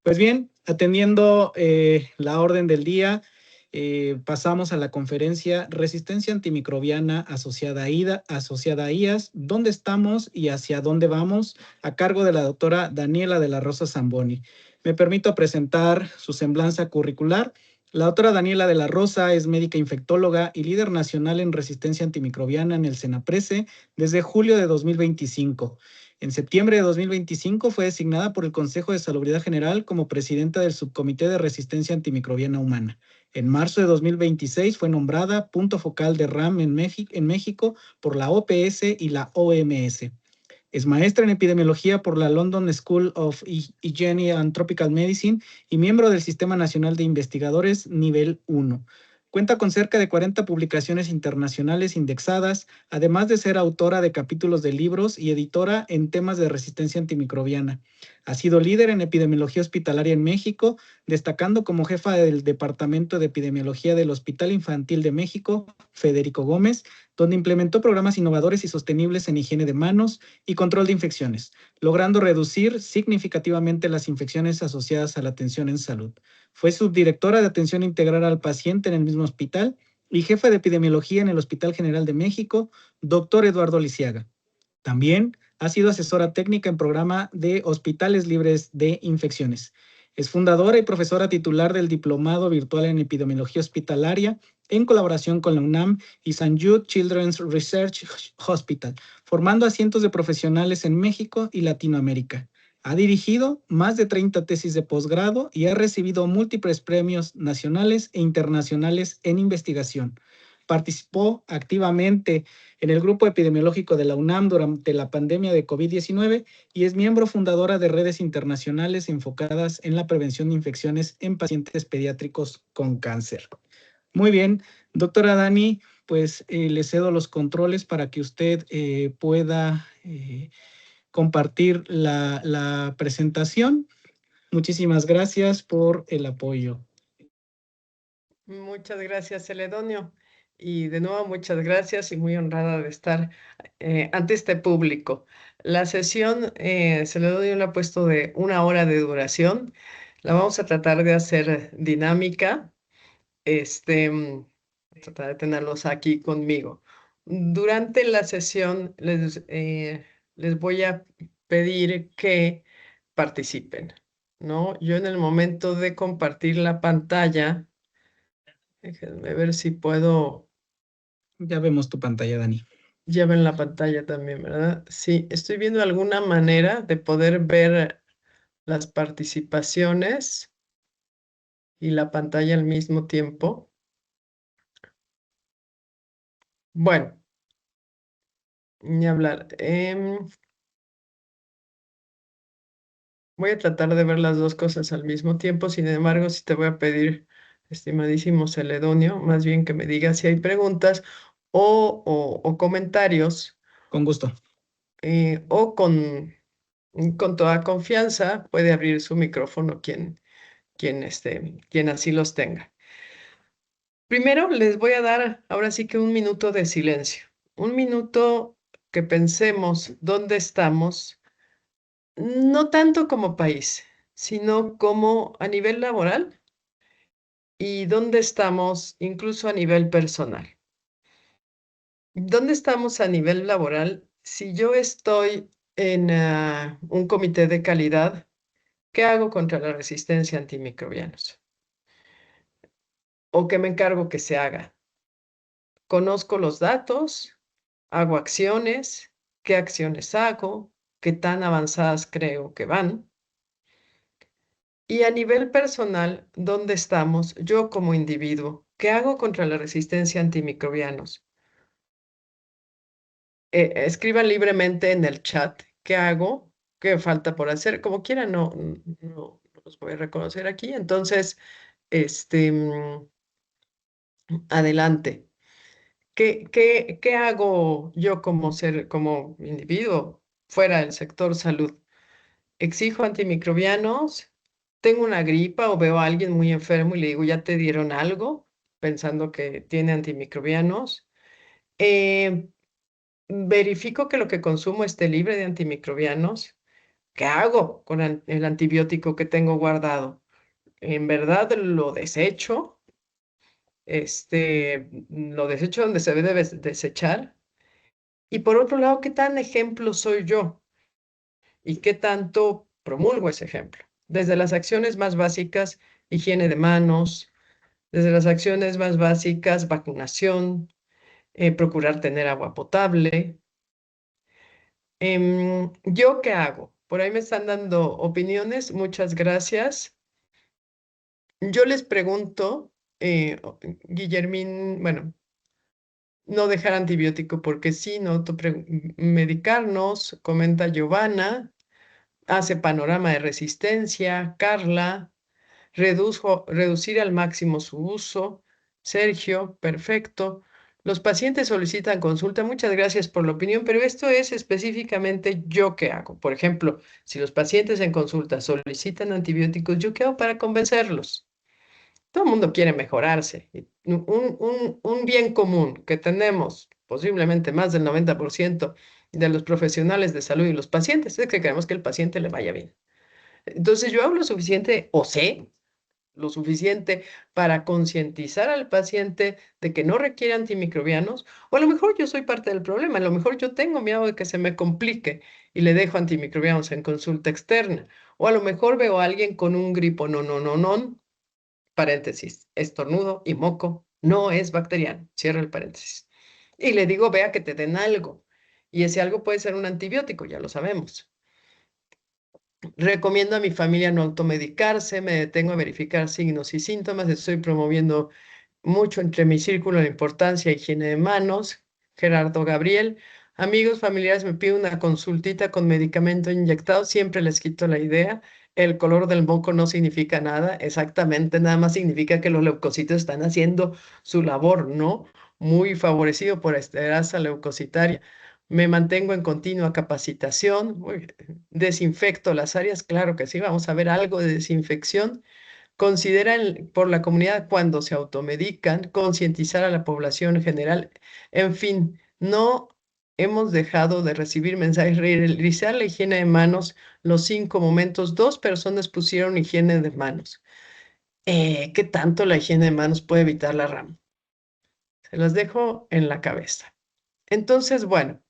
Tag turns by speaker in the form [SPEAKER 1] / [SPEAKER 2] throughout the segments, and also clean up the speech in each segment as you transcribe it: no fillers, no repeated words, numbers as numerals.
[SPEAKER 1] Pues bien, atendiendo la orden del día, pasamos a la conferencia Resistencia Antimicrobiana asociada a IAS, ¿dónde estamos y hacia dónde vamos? A cargo de la doctora Daniela de la Rosa Zamboni. Me permito presentar su semblanza curricular. La doctora Daniela de la Rosa es médica infectóloga y líder nacional en resistencia antimicrobiana en el SENAPRESE desde julio de 2025. En septiembre de 2025 fue designada por el Consejo de Salubridad General como presidenta del Subcomité de Resistencia Antimicrobiana Humana. En marzo de 2026 fue nombrada punto focal de RAM en México por la OPS y la OMS. Es maestra en epidemiología por la London School of Hygiene and Tropical Medicine y miembro del Sistema Nacional de Investigadores Nivel 1. Cuenta con cerca de 40 publicaciones internacionales indexadas, además de ser autora de capítulos de libros y editora en temas de resistencia antimicrobiana. Ha sido líder en epidemiología hospitalaria en México, destacando como jefa del Departamento de Epidemiología del Hospital Infantil de México, Federico Gómez, donde implementó programas innovadores y sostenibles en higiene de manos y control de infecciones, logrando reducir significativamente las infecciones asociadas a la atención en salud. Fue subdirectora de atención integral al paciente en el mismo hospital y jefa de epidemiología en el Hospital General de México, doctor Eduardo Lisiaga. También ha sido asesora técnica en programa de hospitales libres de infecciones. Es fundadora y profesora titular del Diplomado Virtual en Epidemiología Hospitalaria en colaboración con la UNAM y St. Jude Children's Research Hospital, formando a cientos de profesionales en México y Latinoamérica. Ha dirigido más de 30 tesis de posgrado y ha recibido múltiples premios nacionales e internacionales en investigación. Participó activamente en el grupo epidemiológico de la UNAM durante la pandemia de COVID-19 y es miembro fundadora de redes internacionales enfocadas en la prevención de infecciones en pacientes pediátricos con cáncer. Muy bien, doctora Dani, pues le cedo los controles para que usted pueda compartir la presentación. Muchísimas gracias por el apoyo.
[SPEAKER 2] Muchas gracias, Celedonio. Y de nuevo, muchas gracias y muy honrada de estar ante este público. La sesión, Celedonio la ha puesto de 1 hora de duración. La vamos a tratar de hacer dinámica. Tratar de tenerlos aquí conmigo. Durante la sesión les voy a pedir que participen, ¿no? Yo en el momento de compartir la pantalla, déjenme ver si puedo.
[SPEAKER 1] Ya vemos tu pantalla, Dani.
[SPEAKER 2] Ya ven la pantalla también, ¿verdad? Sí, estoy viendo alguna manera de poder ver las participaciones y la pantalla al mismo tiempo. Bueno, ni hablar. Voy a tratar de ver las dos cosas al mismo tiempo. Sin embargo, sí te voy a pedir, estimadísimo Celedonio, más bien que me digas si hay preguntas o comentarios.
[SPEAKER 1] Con gusto.
[SPEAKER 2] O con toda confianza puede abrir su micrófono quien así los tenga. Primero les voy a dar ahora sí que un minuto de silencio. Un minuto que pensemos dónde estamos, no tanto como país, sino como a nivel laboral y dónde estamos incluso a nivel personal. ¿Dónde estamos a nivel laboral? Si yo estoy en un comité de calidad, ¿qué hago contra la resistencia a antimicrobianos? ¿O qué me encargo que se haga? Conozco los datos, hago acciones, qué acciones hago, qué tan avanzadas creo que van. Y a nivel personal, ¿dónde estamos yo como individuo? ¿Qué hago contra la resistencia a antimicrobianos? Escriban libremente en el chat qué hago, qué falta por hacer, como quieran, no los voy a reconocer aquí. Entonces, adelante. ¿Qué hago yo como individuo fuera del sector salud? ¿Exijo antimicrobianos? ¿Tengo una gripa o veo a alguien muy enfermo y le digo, ya te dieron algo? Pensando que tiene antimicrobianos. Eh, Verifico que lo que consumo esté libre de antimicrobianos. ¿Qué hago con el antibiótico que tengo guardado? ¿En verdad lo desecho? ¿Lo desecho donde se debe desechar? Y por otro lado, ¿qué tan ejemplo soy yo? ¿Y qué tanto promulgo ese ejemplo? Desde las acciones más básicas, higiene de manos, desde las acciones más básicas, vacunación, procurar tener agua potable. ¿Yo qué hago? Por ahí me están dando opiniones, muchas gracias. Yo les pregunto, Guillermín, bueno, no dejar antibiótico porque sí, no medicarnos, comenta Giovanna, hace panorama de resistencia, Carla, reducir al máximo su uso, Sergio, perfecto. Los pacientes solicitan consulta, muchas gracias por la opinión, pero esto es específicamente yo qué hago. Por ejemplo, si los pacientes en consulta solicitan antibióticos, ¿yo qué hago para convencerlos? Todo el mundo quiere mejorarse. Y un bien común que tenemos, posiblemente más del 90% de los profesionales de salud y los pacientes, es que queremos que el paciente le vaya bien. Entonces yo hago lo suficiente o sé lo suficiente para concientizar al paciente de que no requiere antimicrobianos, o a lo mejor yo soy parte del problema, a lo mejor yo tengo miedo de que se me complique y le dejo antimicrobianos en consulta externa, o a lo mejor veo a alguien con un gripo no, no, no, no, paréntesis, estornudo y moco, no es bacteriano, cierra el paréntesis. Y le digo, vea que te den algo. Y ese algo puede ser un antibiótico, ya lo sabemos. Recomiendo a mi familia no automedicarse, me detengo a verificar signos y síntomas, estoy promoviendo mucho entre mi círculo la importancia de higiene de manos. Gerardo Gabriel, amigos, familiares me piden una consultita con medicamento inyectado, siempre les quito la idea. El color del moco no significa nada, exactamente, nada más significa que los leucocitos están haciendo su labor, ¿no? Muy favorecido por esterasa leucocitaria. Me mantengo en continua capacitación, desinfecto las áreas, claro que sí, vamos a ver algo de desinfección. Consideran por la comunidad cuando se automedican, concientizar a la población en general. En fin, no hemos dejado de recibir mensajes. Realizar la higiene de manos, los 5 momentos. 2 personas pusieron higiene de manos. ¿Qué tanto la higiene de manos puede evitar la RAM? Se las dejo en la cabeza. Entonces, bueno,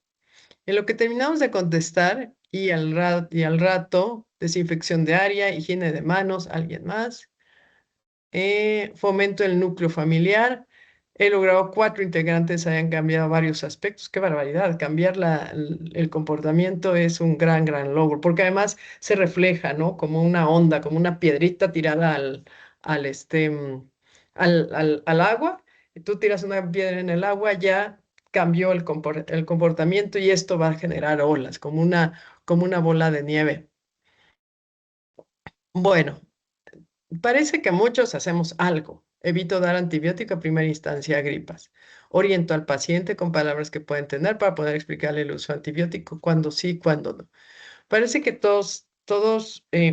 [SPEAKER 2] en lo que terminamos de contestar y al rato, desinfección de área, higiene de manos, ¿alguien más? Fomento el núcleo familiar. He logrado 4 integrantes hayan cambiado varios aspectos. ¡Qué barbaridad! Cambiar el comportamiento es un gran, gran logro, porque además se refleja, ¿no? Como una onda, como una piedrita tirada al, este, al agua. Y tú tiras una piedra en el agua, ya cambió el comportamiento y esto va a generar olas, como una bola de nieve. Bueno, parece que muchos hacemos algo. Evito dar antibiótico a primera instancia a gripas. Oriento al paciente con palabras que pueda entender para poder explicarle el uso de antibiótico, cuando sí, cuando no. Parece que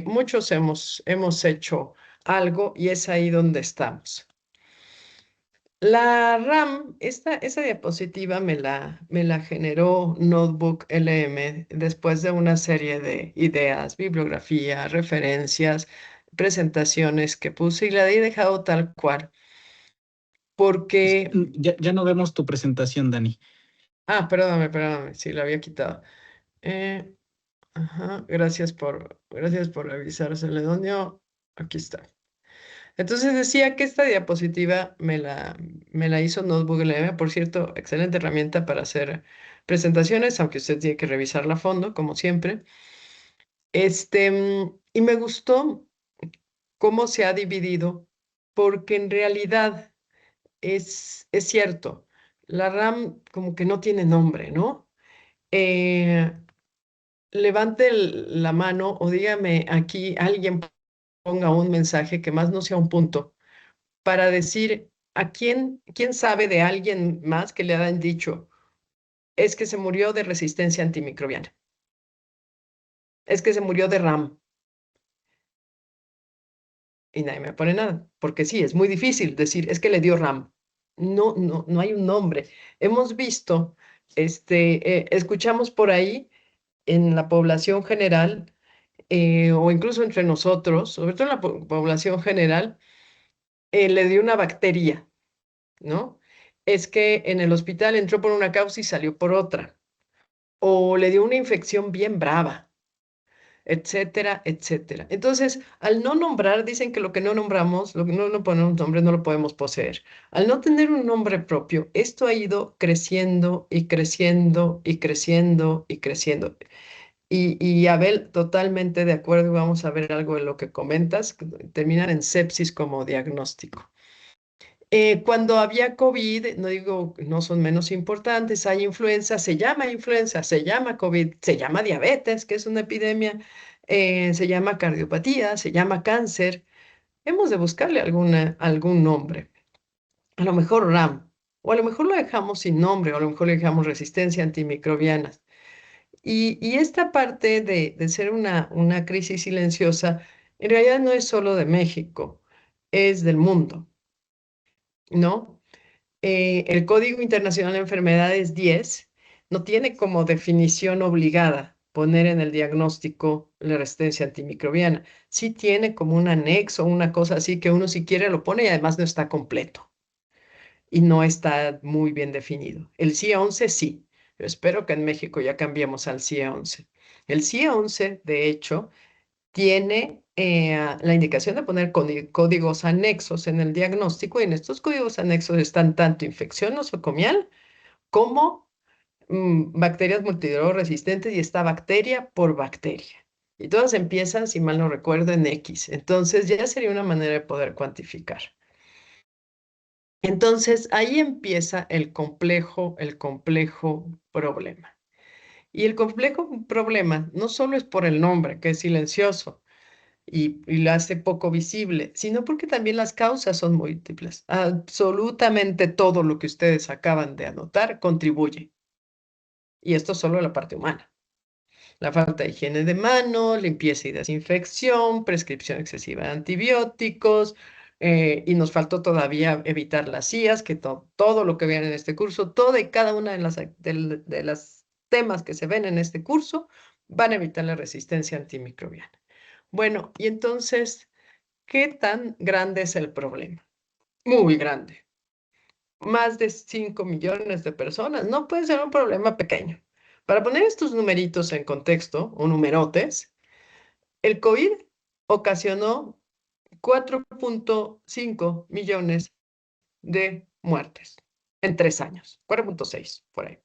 [SPEAKER 2] muchos hemos hecho algo y es ahí donde estamos. La RAM, esa diapositiva me la generó Notebook LM después de una serie de ideas, bibliografía, referencias, presentaciones que puse y la he dejado tal cual. Porque,
[SPEAKER 1] Ya no vemos tu presentación, Dani.
[SPEAKER 2] perdóname, sí, la había quitado. Eh, ajá, gracias por revisar, Celedonio. Aquí está. Entonces decía que esta diapositiva me la hizo Notebook LM, por cierto, excelente herramienta para hacer presentaciones, aunque usted tiene que revisarla a fondo, como siempre. Y me gustó cómo se ha dividido, porque en realidad es cierto, la RAM como que no tiene nombre, ¿no? Eh, levante la mano o dígame aquí, alguien ponga un mensaje que más no sea un punto para decir quién sabe de alguien más que le hayan dicho, es que se murió de resistencia antimicrobiana, es que se murió de RAM, y nadie me pone nada, porque sí, es muy difícil decir, es que le dio RAM. No, no, no hay un nombre. Hemos visto, escuchamos por ahí en la población general o incluso entre nosotros, sobre todo en la población general, le dio una bacteria, ¿no? Es que en el hospital entró por una causa y salió por otra, o le dio una infección bien brava, etcétera, etcétera. Entonces, al no nombrar, dicen que lo que no nombramos, lo que no ponemos nombre, no lo podemos poseer. Al no tener un nombre propio, esto ha ido creciendo y creciendo y creciendo y creciendo. Y Abel, totalmente de acuerdo, y vamos a ver algo de lo que comentas, que terminan en sepsis como diagnóstico. Cuando había COVID, no digo, no son menos importantes, hay influenza, se llama COVID, se llama diabetes, que es una epidemia, se llama cardiopatía, se llama cáncer. Hemos de buscarle algún nombre. A lo mejor RAM, o a lo mejor lo dejamos sin nombre, o a lo mejor le dejamos resistencia antimicrobiana. Y esta parte de ser una crisis silenciosa, en realidad no es solo de México, es del mundo, ¿no? El Código Internacional de Enfermedades 10 no tiene como definición obligada poner en el diagnóstico la resistencia antimicrobiana. Sí tiene como un anexo, una cosa así que uno si quiere lo pone y además no está completo y no está muy bien definido. El CIE 11 sí. Yo espero que en México ya cambiemos al CIE 11. El CIE 11, de hecho, tiene la indicación de poner códigos anexos en el diagnóstico y en estos códigos anexos están tanto infección nosocomial como bacterias multidrogresistentes y esta bacteria por bacteria. Y todas empiezan, si mal no recuerdo, en X. Entonces ya sería una manera de poder cuantificar. Entonces ahí empieza el complejo problema. Y el complejo problema no solo es por el nombre, que es silencioso, y lo hace poco visible, sino porque también las causas son múltiples. Absolutamente todo lo que ustedes acaban de anotar contribuye. Y esto solo la parte humana. La falta de higiene de mano, limpieza y desinfección, prescripción excesiva de antibióticos, y nos faltó todavía evitar las IAS, que todo lo que vean en este curso, todo y cada una de las temas que se ven en este curso, van a evitar la resistencia antimicrobiana. Bueno, y entonces, ¿qué tan grande es el problema? Muy grande. Más de 5 millones de personas. No puede ser un problema pequeño. Para poner estos numeritos en contexto, o numerotes, el COVID ocasionó 4.5 millones de muertes en 3 años. 4.6 por ahí.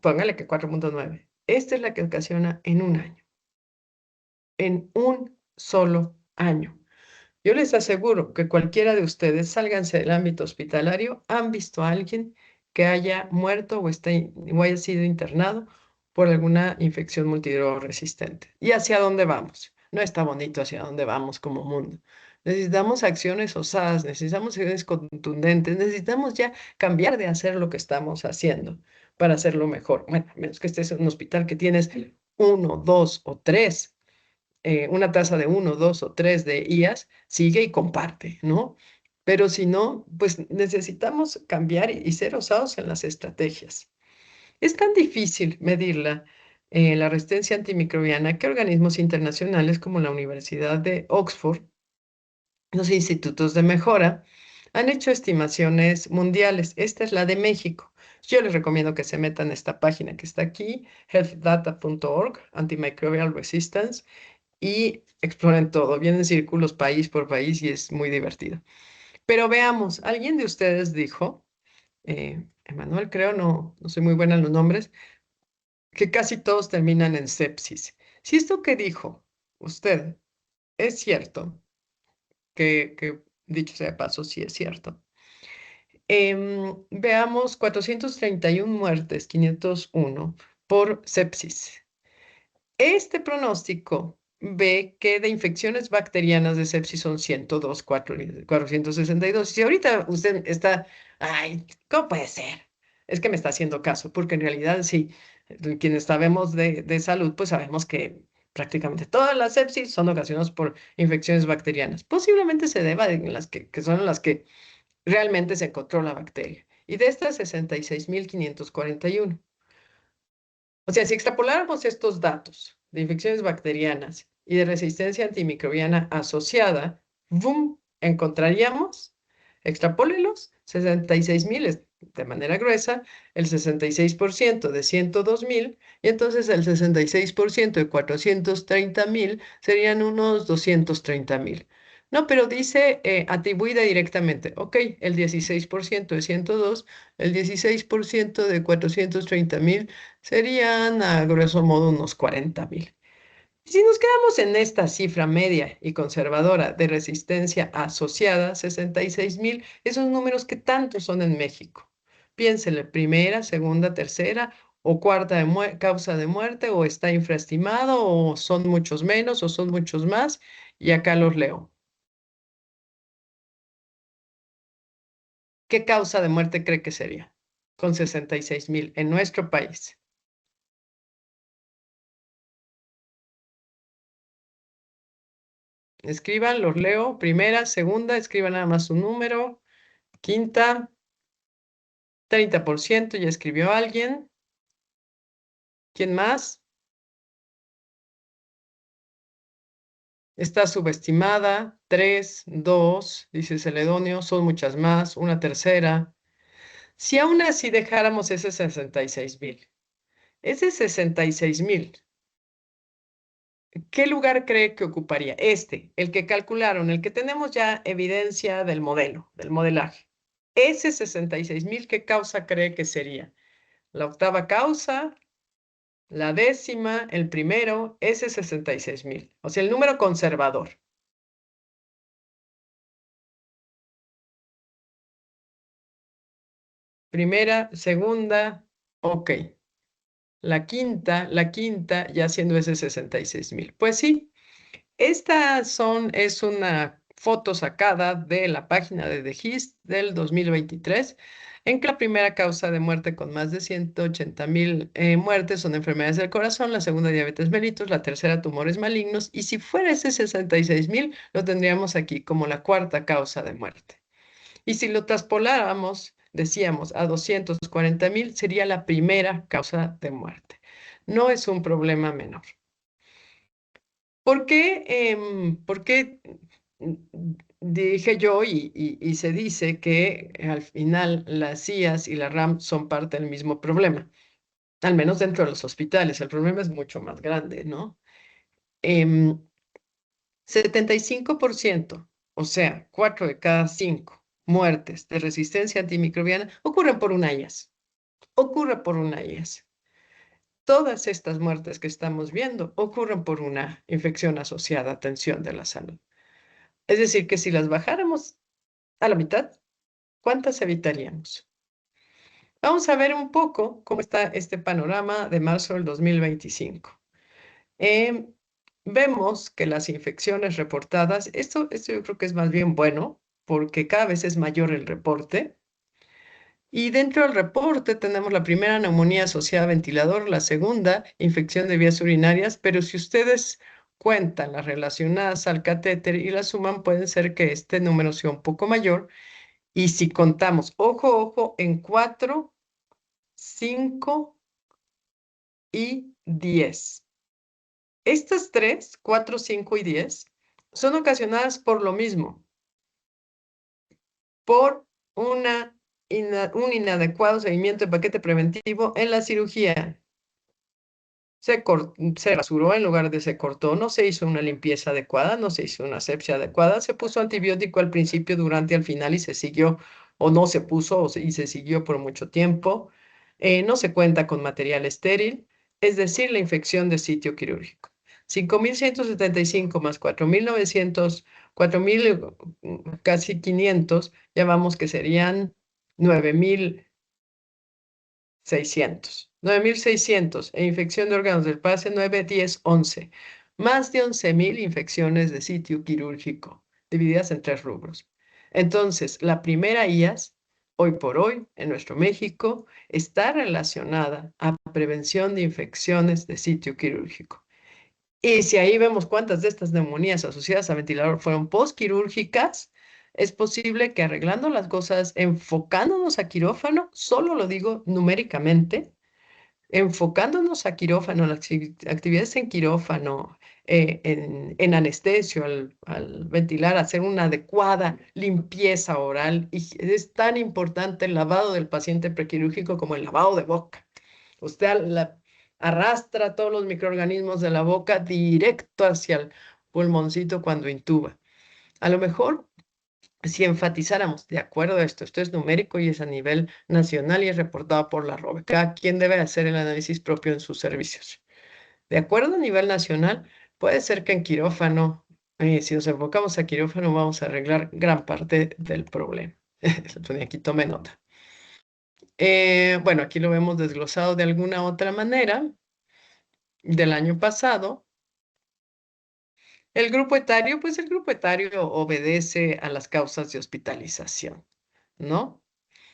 [SPEAKER 2] Póngale que 4.9. Esta es la que ocasiona en un año. En un solo año. Yo les aseguro que cualquiera de ustedes, sálganse del ámbito hospitalario, han visto a alguien que haya muerto o haya sido internado por alguna infección multidrogresistente. ¿Y hacia dónde vamos? No está bonito hacia dónde vamos como mundo. Necesitamos acciones osadas, necesitamos acciones contundentes, necesitamos ya cambiar de hacer lo que estamos haciendo para hacerlo mejor. Bueno, a menos que estés en un hospital que tienes uno, dos o tres una tasa de 1, 2 o 3 de IAS, sigue y comparte, ¿no? Pero si no, pues necesitamos cambiar y ser osados en las estrategias. Es tan difícil medirla, la resistencia antimicrobiana, que organismos internacionales como la Universidad de Oxford, los institutos de mejora, han hecho estimaciones mundiales. Esta es la de México. Yo les recomiendo que se metan a esta página que está aquí, healthdata.org, Antimicrobial Resistance, y exploren todo. Vienen círculos país por país y es muy divertido. Pero veamos, alguien de ustedes dijo, Emanuel, creo, no soy muy buena en los nombres, que casi todos terminan en sepsis. Si esto que dijo usted es cierto, dicho sea de paso, sí es cierto. Veamos 431 muertes, 501 por sepsis. Este pronóstico ve que de infecciones bacterianas de sepsis son 102, 462. Si ahorita usted está, ay, ¿cómo puede ser? Es que me está haciendo caso, porque en realidad sí, quienes sabemos de salud, pues sabemos que prácticamente todas las sepsis son ocasionadas por infecciones bacterianas. Posiblemente se deba de las que son las que realmente se encontró la bacteria. Y de estas, 66.541. O sea, si extrapoláramos estos datos de infecciones bacterianas y de resistencia antimicrobiana asociada, ¡boom!, encontraríamos, extrapólelos, 66,000 de manera gruesa, el 66% de 102,000, y entonces el 66% de 430,000 serían unos 230,000. No, pero dice atribuida directamente. Ok, el 16% de 102, el 16% de 430,000 serían a grueso modo unos 40,000. Si nos quedamos en esta cifra media y conservadora de resistencia asociada, 66,000, esos números que tanto son en México. Piénsenle, primera, segunda, tercera o cuarta causa de muerte, o está infraestimado, o son muchos menos, o son muchos más, y acá los leo. ¿Qué causa de muerte cree que sería con 66,000 en nuestro país? Escriban, los leo. Primera, segunda, escriban nada más un número. Quinta, 30%, ya escribió alguien. ¿Quién más? Está subestimada. 3, 2, dice Celedonio, son muchas más. Una tercera. Si aún así dejáramos ese 66,000, ¿qué lugar cree que ocuparía? El que calcularon, el que tenemos ya evidencia del modelo, del modelaje. Ese 66,000, ¿qué causa cree que sería? La octava causa, la décima, el primero, ese 66,000. O sea, el número conservador. Primera, segunda, ok. La quinta, ya siendo ese 66,000. Pues sí, es una foto sacada de la página de The Gist del 2023, en que la primera causa de muerte con más de 180,000 muertes son enfermedades del corazón, la segunda diabetes mellitus, la tercera tumores malignos, y si fuera ese 66,000, lo tendríamos aquí como la cuarta causa de muerte. Y si lo traspoláramos, decíamos, a 240,000, sería la primera causa de muerte. No es un problema menor. ¿Por qué dije yo y se dice que al final las IAS y la RAM son parte del mismo problema? Al menos dentro de los hospitales. El problema es mucho más grande, ¿no? 75%, o sea, 4 de cada 5 muertes de resistencia antimicrobiana ocurren por una IAS. Ocurre por una IAS. Todas estas muertes que estamos viendo ocurren por una infección asociada a tensión de la salud. Es decir, que si las bajáramos a la mitad, ¿cuántas evitaríamos? Vamos a ver un poco cómo está este panorama de marzo del 2025. Em, Vemos que las infecciones reportadas, esto yo creo que es más bien bueno, porque cada vez es mayor el reporte. Y dentro del reporte tenemos la primera neumonía asociada a ventilador, la segunda infección de vías urinarias, pero si ustedes cuentan las relacionadas al catéter y las suman, puede ser que este número sea un poco mayor. Y si contamos, ojo, ojo, en 4, 5 y 10. Estas tres, 4, 5 y 10, son ocasionadas por lo mismo, por un inadecuado seguimiento de paquete preventivo en la cirugía. Se rasuró en lugar de se cortó, no se hizo una limpieza adecuada, no se hizo una asepsia adecuada, se puso antibiótico al principio, durante, al final y se siguió, o no se puso y se siguió por mucho tiempo. No se cuenta con material estéril, es decir, la infección de sitio quirúrgico. 5,175 más 4,900, 4,000, casi 500, ya vamos que serían 9,600. 9,600 e infección de órganos del pase 9, 10, 11. Más de 11,000 infecciones de sitio quirúrgico, divididas en tres rubros. Entonces, la primera IAS, hoy por hoy, en nuestro México, está relacionada a prevención de infecciones de sitio quirúrgico. Y si ahí vemos cuántas de estas neumonías asociadas a ventilador fueron postquirúrgicas, es posible que arreglando las cosas, enfocándonos a quirófano, solo lo digo numéricamente, enfocándonos a quirófano, las actividades en quirófano, en anestesio, al ventilar, hacer una adecuada limpieza oral. Y es tan importante el lavado del paciente prequirúrgico como el lavado de boca. Usted arrastra todos los microorganismos de la boca directo hacia el pulmoncito cuando intuba. A lo mejor, si enfatizáramos, de acuerdo a esto es numérico y es a nivel nacional y es reportado por la ROBE. Cada quien debe hacer el análisis propio en sus servicios. De acuerdo a nivel nacional, puede ser que en quirófano, si nos enfocamos a quirófano, vamos a arreglar gran parte del problema. Aquí tome nota. Bueno, aquí lo vemos desglosado de alguna otra manera del año pasado. El grupo etario, pues el grupo etario obedece a las causas de hospitalización, ¿no?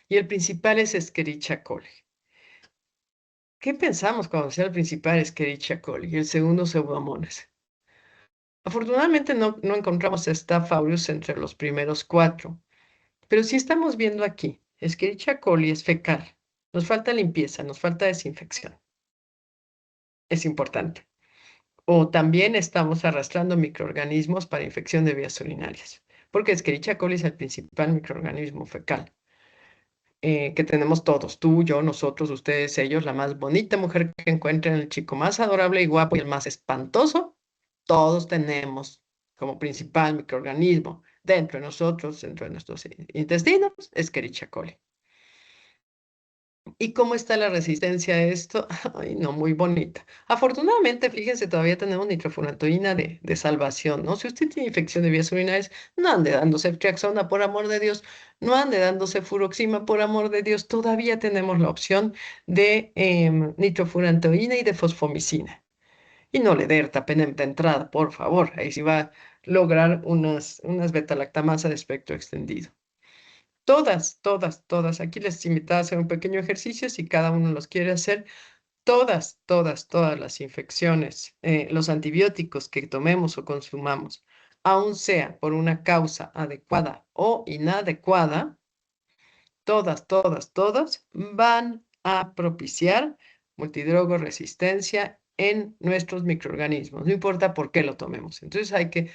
[SPEAKER 2] Y el principal es Escherichia coli. ¿Qué pensamos cuando sea el principal Escherichia coli y el segundo Pseudomonas? Afortunadamente no encontramos Staph aureus entre los primeros cuatro, pero sí estamos viendo aquí, Escherichia coli es fecal. Nos falta limpieza, nos falta desinfección. Es importante. O también estamos arrastrando microorganismos para infección de vías urinarias, porque Escherichia coli es el principal microorganismo fecal que tenemos todos, tú, yo, nosotros, ustedes, ellos, la más bonita mujer que encuentren, el chico más adorable y guapo y el más espantoso, todos tenemos como principal microorganismo dentro de nosotros, dentro de nuestros intestinos, Escherichia coli. ¿Y cómo está la resistencia a esto? Ay, no, muy bonita. Afortunadamente, fíjense, todavía tenemos nitrofurantoína de salvación, ¿no? Si usted tiene infección de vías urinarias, no ande dándose ceftriaxona, por amor de Dios, no ande dándose furoxima, por amor de Dios, todavía tenemos la opción de nitrofurantoína y de fosfomicina. Y no le dé ertapenem de entrada, por favor, ahí sí va a lograr unas beta-lactamasa de espectro extendido. Todas. Aquí les invitaba a hacer un pequeño ejercicio si cada uno los quiere hacer. Todas las infecciones, los antibióticos que tomemos o consumamos, aun sea por una causa adecuada o inadecuada, todas van a propiciar multidrogo resistencia en nuestros microorganismos, no importa por qué lo tomemos. Entonces hay que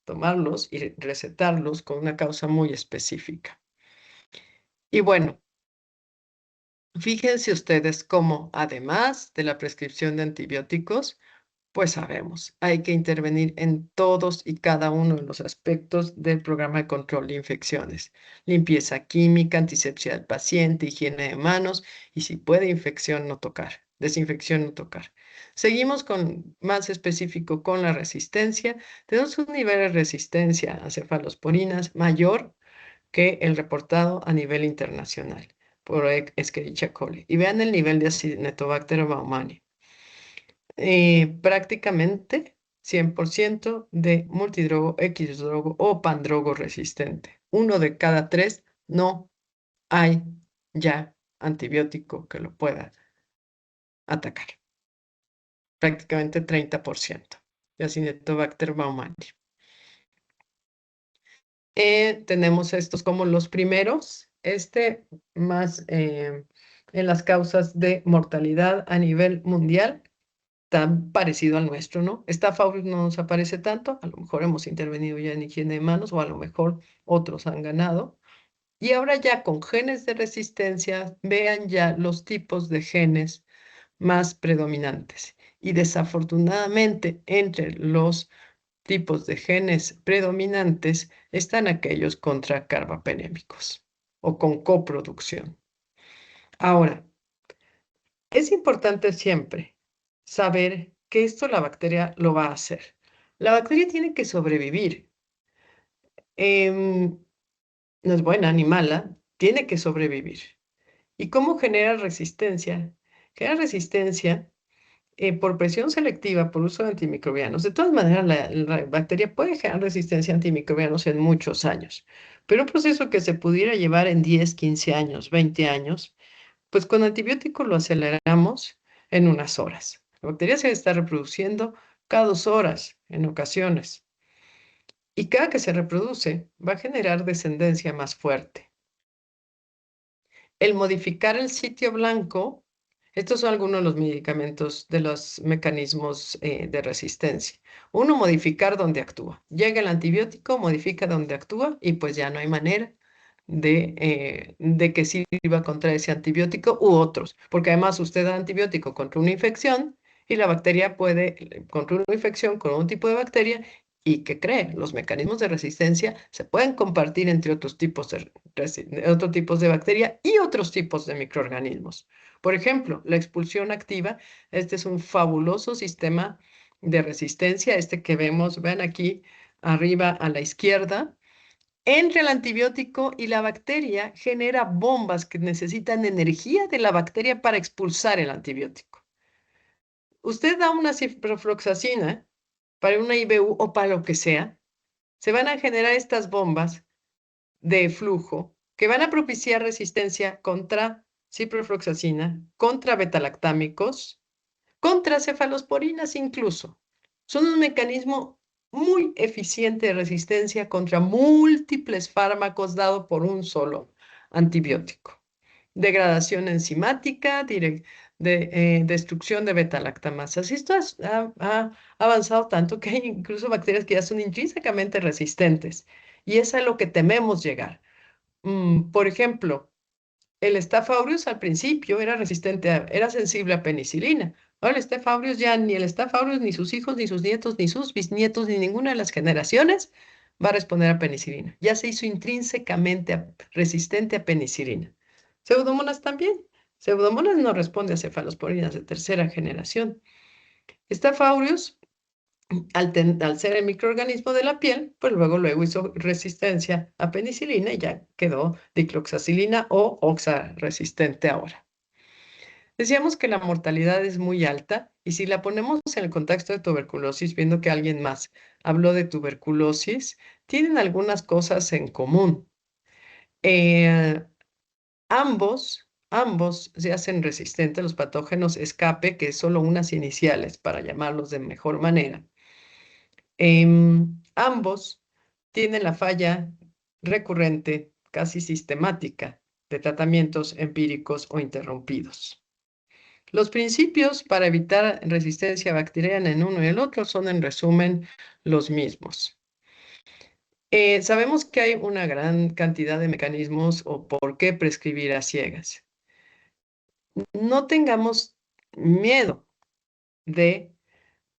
[SPEAKER 2] tomarlos y recetarlos con una causa muy específica. Y bueno, fíjense ustedes cómo, además de la prescripción de antibióticos, pues sabemos, hay que intervenir en todos y cada uno de los aspectos del programa de control de infecciones. Limpieza química, antisepsia del paciente, higiene de manos y si puede infección no tocar, desinfección no tocar. Seguimos con más específico con la resistencia. Tenemos un nivel de resistencia a cefalosporinas mayor que el reportado a nivel internacional por Escherichia coli. Y vean el nivel de Acinetobacter baumannii. Prácticamente 100% de multidrogo, Xdrogo o pandrogo resistente. Uno de cada tres no hay ya antibiótico que lo pueda atacar. Prácticamente 30% de Acinetobacter baumannii. Tenemos estos como los primeros, más en las causas de mortalidad a nivel mundial, tan parecido al nuestro, ¿no? Staph aureus no nos aparece tanto, a lo mejor hemos intervenido ya en higiene de manos o a lo mejor otros han ganado. Y ahora ya con genes de resistencia, vean ya los tipos de genes más predominantes. Y desafortunadamente entre los tipos de genes predominantes están aquellos contracarbapenémicos o con coproducción. Ahora, es importante siempre saber que esto la bacteria lo va a hacer. La bacteria tiene que sobrevivir. No es buena ni mala, tiene que sobrevivir. ¿Y cómo genera resistencia? Genera resistencia por presión selectiva, por uso de antimicrobianos. De todas maneras, la bacteria puede generar resistencia a antimicrobianos en muchos años, pero un proceso que se pudiera llevar en 10, 15 años, 20 años, pues con antibióticos lo aceleramos en unas horas. La bacteria se está reproduciendo cada 2 horas en ocasiones. Y cada que se reproduce va a generar descendencia más fuerte. El modificar el sitio blanco Estos son algunos de los medicamentos, de los mecanismos de resistencia. Uno, modificar donde actúa. Llega el antibiótico, modifica donde actúa y pues ya no hay manera de que sirva contra ese antibiótico u otros, porque además usted da antibiótico contra una infección y la bacteria puede, contra una infección con un tipo de bacteria, y que cree, los mecanismos de resistencia se pueden compartir entre otros tipos de bacteria y otros tipos de microorganismos. Por ejemplo, la expulsión activa, este es un fabuloso sistema de resistencia, este que vemos, vean aquí arriba a la izquierda. Entre el antibiótico y la bacteria genera bombas que necesitan energía de la bacteria para expulsar el antibiótico. Usted da una ciprofloxacina para una IBU o para lo que sea, se van a generar estas bombas de flujo que van a propiciar resistencia contra ciprofloxacina, contra betalactámicos, contra cefalosporinas incluso. Son un mecanismo muy eficiente de resistencia contra múltiples fármacos dado por un solo antibiótico. Degradación enzimática, destrucción de betalactamasas. Esto ha avanzado tanto que hay incluso bacterias que ya son intrínsecamente resistentes y es a lo que tememos llegar. Por ejemplo, el Staph aureus al principio era era sensible a penicilina. Ahora el Staph aureus ya ni el Staph aureus, ni sus hijos, ni sus nietos, ni sus bisnietos, ni ninguna de las generaciones va a responder a penicilina. Ya se hizo intrínsecamente resistente a penicilina. Pseudomonas también. Pseudomonas no responde a cefalosporinas de tercera generación. Staph aureus, al ser el microorganismo de la piel, pues luego hizo resistencia a penicilina y ya quedó dicloxacilina o oxa resistente ahora. Decíamos que la mortalidad es muy alta y si la ponemos en el contexto de tuberculosis, viendo que alguien más habló de tuberculosis, tienen algunas cosas en común. Eh, ambos se hacen resistentes a los patógenos escape, que es solo unas iniciales para llamarlos de mejor manera. Ambos tienen la falla recurrente, casi sistemática, de tratamientos empíricos o interrumpidos. Los principios para evitar resistencia bacteriana en uno y el otro son, en resumen, los mismos. Sabemos que hay una gran cantidad de mecanismos o por qué prescribir a ciegas. No tengamos miedo de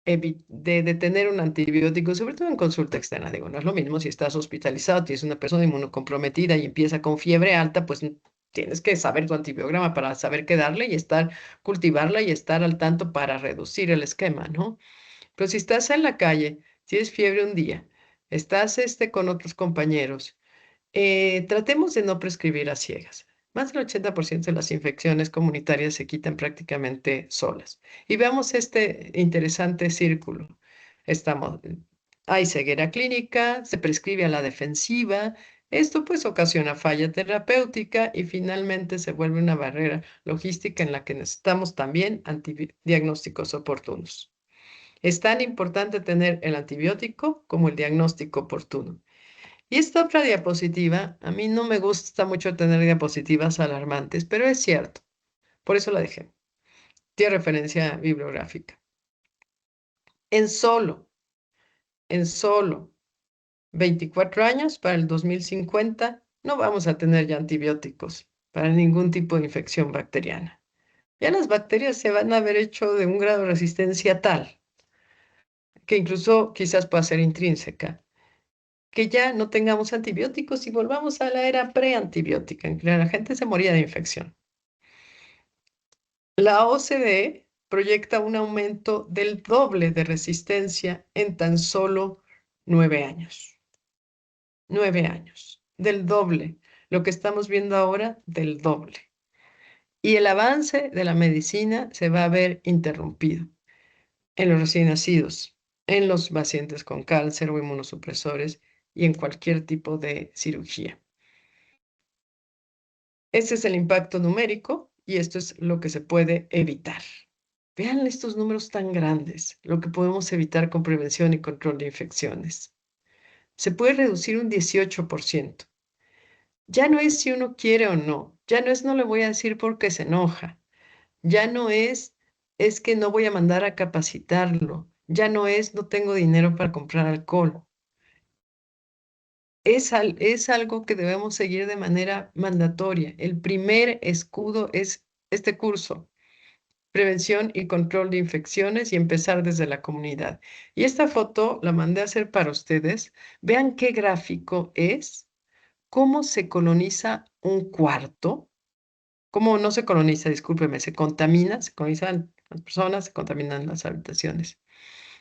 [SPEAKER 2] tener un antibiótico, sobre todo en consulta externa. Digo, no es lo mismo si estás hospitalizado, tienes una persona inmunocomprometida y empieza con fiebre alta, pues tienes que saber tu antibiograma para saber qué darle y cultivarla y estar al tanto para reducir el esquema, ¿no? Pero si estás en la calle, tienes fiebre un día, estás con otros compañeros, tratemos de no prescribir a ciegas. Más del 80% de las infecciones comunitarias se quitan prácticamente solas. Y veamos este interesante círculo. Hay ceguera clínica, se prescribe a la defensiva. Esto pues ocasiona falla terapéutica y finalmente se vuelve una barrera logística en la que necesitamos también diagnósticos oportunos. Es tan importante tener el antibiótico como el diagnóstico oportuno. Y esta otra diapositiva, a mí no me gusta mucho tener diapositivas alarmantes, pero es cierto. Por eso la dejé. Tiene referencia bibliográfica. En solo, en solo 24 años, para el 2050, no vamos a tener ya antibióticos para ningún tipo de infección bacteriana. Ya las bacterias se van a haber hecho de un grado de resistencia tal que incluso quizás pueda ser intrínseca, que ya no tengamos antibióticos y volvamos a la era preantibiótica, en que la gente se moría de infección. La OCDE proyecta un aumento del doble de resistencia en tan solo 9 años. 9 años, del doble. Lo que estamos viendo ahora, del doble. Y el avance de la medicina se va a ver interrumpido en los recién nacidos, en los pacientes con cáncer o inmunosupresores y en cualquier tipo de cirugía. Este es el impacto numérico y esto es lo que se puede evitar. Vean estos números tan grandes, lo que podemos evitar con prevención y control de infecciones. Se puede reducir un 18%. Ya no es si uno quiere o no, ya no es no le voy a decir porque se enoja. Ya no es que no voy a mandar a capacitarlo. Ya no es, no tengo dinero para comprar alcohol. Es algo que debemos seguir de manera mandatoria. El primer escudo es este curso, prevención y control de infecciones y empezar desde la comunidad. Y esta foto la mandé a hacer para ustedes. Vean qué gráfico es, cómo se coloniza un cuarto, cómo no se coloniza, discúlpeme, se colonizan las personas, se contaminan las habitaciones.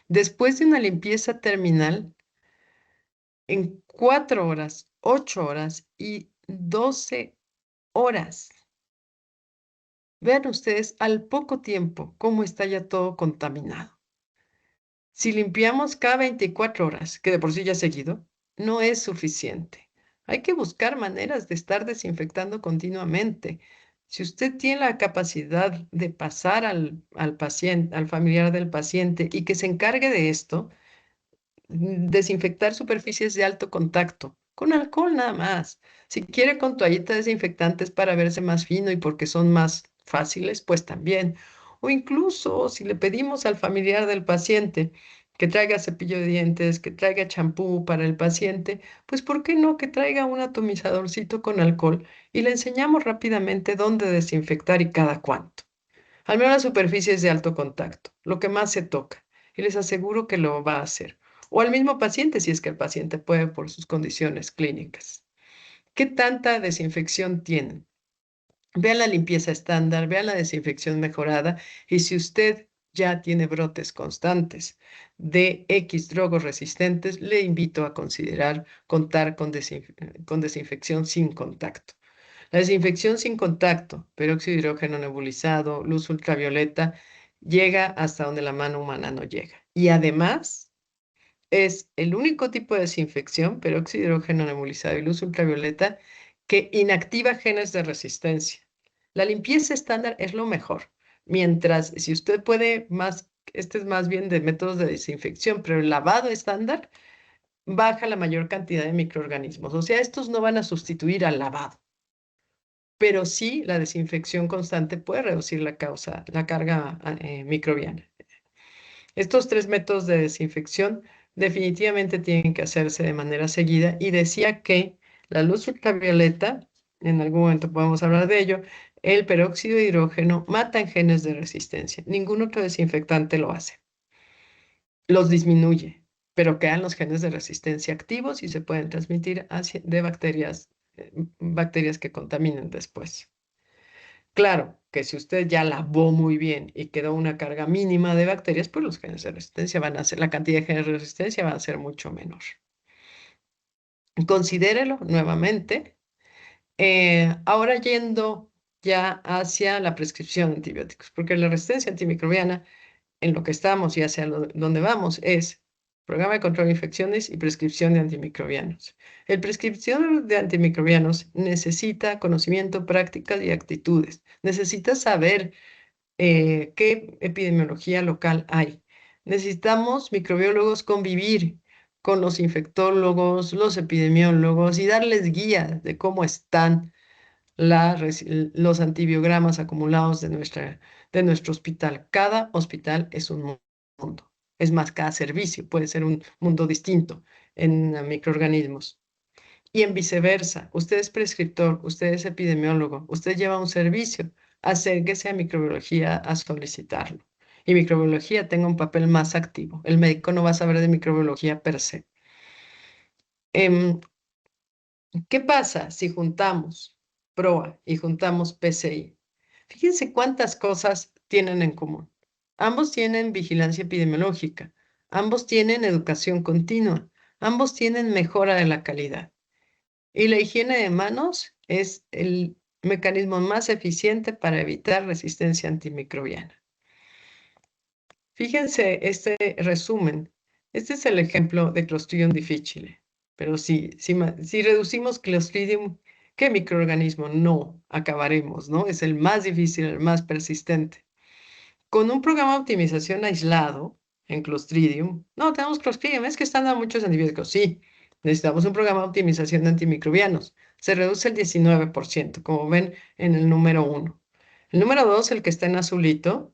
[SPEAKER 2] Después de una limpieza terminal, en 4 horas, 8 horas y 12 horas. Vean ustedes al poco tiempo cómo está ya todo contaminado. Si limpiamos cada 24 horas, que de por sí ya es seguido, no es suficiente. Hay que buscar maneras de estar desinfectando continuamente. Si usted tiene la capacidad de pasar al paciente, al familiar del paciente y que se encargue de esto, desinfectar superficies de alto contacto, con alcohol nada más. Si quiere con toallitas desinfectantes para verse más fino y porque son más fáciles, pues también. O incluso si le pedimos al familiar del paciente que traiga cepillo de dientes, que traiga champú para el paciente, pues ¿por qué no que traiga un atomizadorcito con alcohol y le enseñamos rápidamente dónde desinfectar y cada cuánto? Al menos las superficies de alto contacto, lo que más se toca, y les aseguro que lo va a hacer. O al mismo paciente, si es que el paciente puede por sus condiciones clínicas. ¿Qué tanta desinfección tienen? Vean la limpieza estándar, vean la desinfección mejorada, y si usted ya tiene brotes constantes de X drogos resistentes, le invito a considerar contar con desinfección sin contacto. La desinfección sin contacto, peróxido de hidrógeno nebulizado, luz ultravioleta, llega hasta donde la mano humana no llega. Y además es el único tipo de desinfección, peróxido de hidrógeno nebulizado y luz ultravioleta, que inactiva genes de resistencia. La limpieza estándar es lo mejor. Mientras, si usted puede más, este es más bien de métodos de desinfección, pero el lavado estándar baja la mayor cantidad de microorganismos. O sea, estos no van a sustituir al lavado, pero sí la desinfección constante puede reducir la carga microbiana. Estos tres métodos de desinfección definitivamente tienen que hacerse de manera seguida y decía que la luz ultravioleta, en algún momento podemos hablar de ello, el peróxido de hidrógeno matan genes de resistencia. Ningún otro desinfectante lo hace. Los disminuye, pero quedan los genes de resistencia activos y se pueden transmitir de bacterias que contaminen después. Claro que si usted ya lavó muy bien y quedó una carga mínima de bacterias, pues los genes de resistencia van a ser, la cantidad de genes de resistencia va a ser mucho menor. Considérelo nuevamente. Ahora yendo ya hacia la prescripción de antibióticos, porque la resistencia antimicrobiana en lo que estamos y hacia donde vamos es programa de control de infecciones y prescripción de antimicrobianos. El prescripción de antimicrobianos necesita conocimiento, prácticas y actitudes. Necesita saber qué epidemiología local hay. Necesitamos microbiólogos convivir con los infectólogos, los epidemiólogos y darles guías de cómo están los antibiogramas acumulados de nuestro hospital. Cada hospital es un mundo. Es más, cada servicio puede ser un mundo distinto en microorganismos. Y en viceversa, usted es prescriptor, usted es epidemiólogo, usted lleva un servicio, acérquese a microbiología a solicitarlo. Y microbiología tenga un papel más activo. El médico no va a saber de microbiología per se. Em, ¿Qué pasa si juntamos PROA y juntamos PCI? Fíjense cuántas cosas tienen en común. Ambos tienen vigilancia epidemiológica, ambos tienen educación continua, ambos tienen mejora de la calidad. Y la higiene de manos es el mecanismo más eficiente para evitar resistencia antimicrobiana. Fíjense este resumen. Este es el ejemplo de Clostridium difficile. Pero si reducimos Clostridium, ¿qué microorganismo no acabaremos, no? Es el más difícil, el más persistente. Con un programa de optimización aislado en Clostridium, no, tenemos Clostridium, es que están dando muchos antibióticos. Sí, necesitamos un programa de optimización de antimicrobianos. Se reduce el 19%, como ven en el número 1. El número 2, el que está en azulito,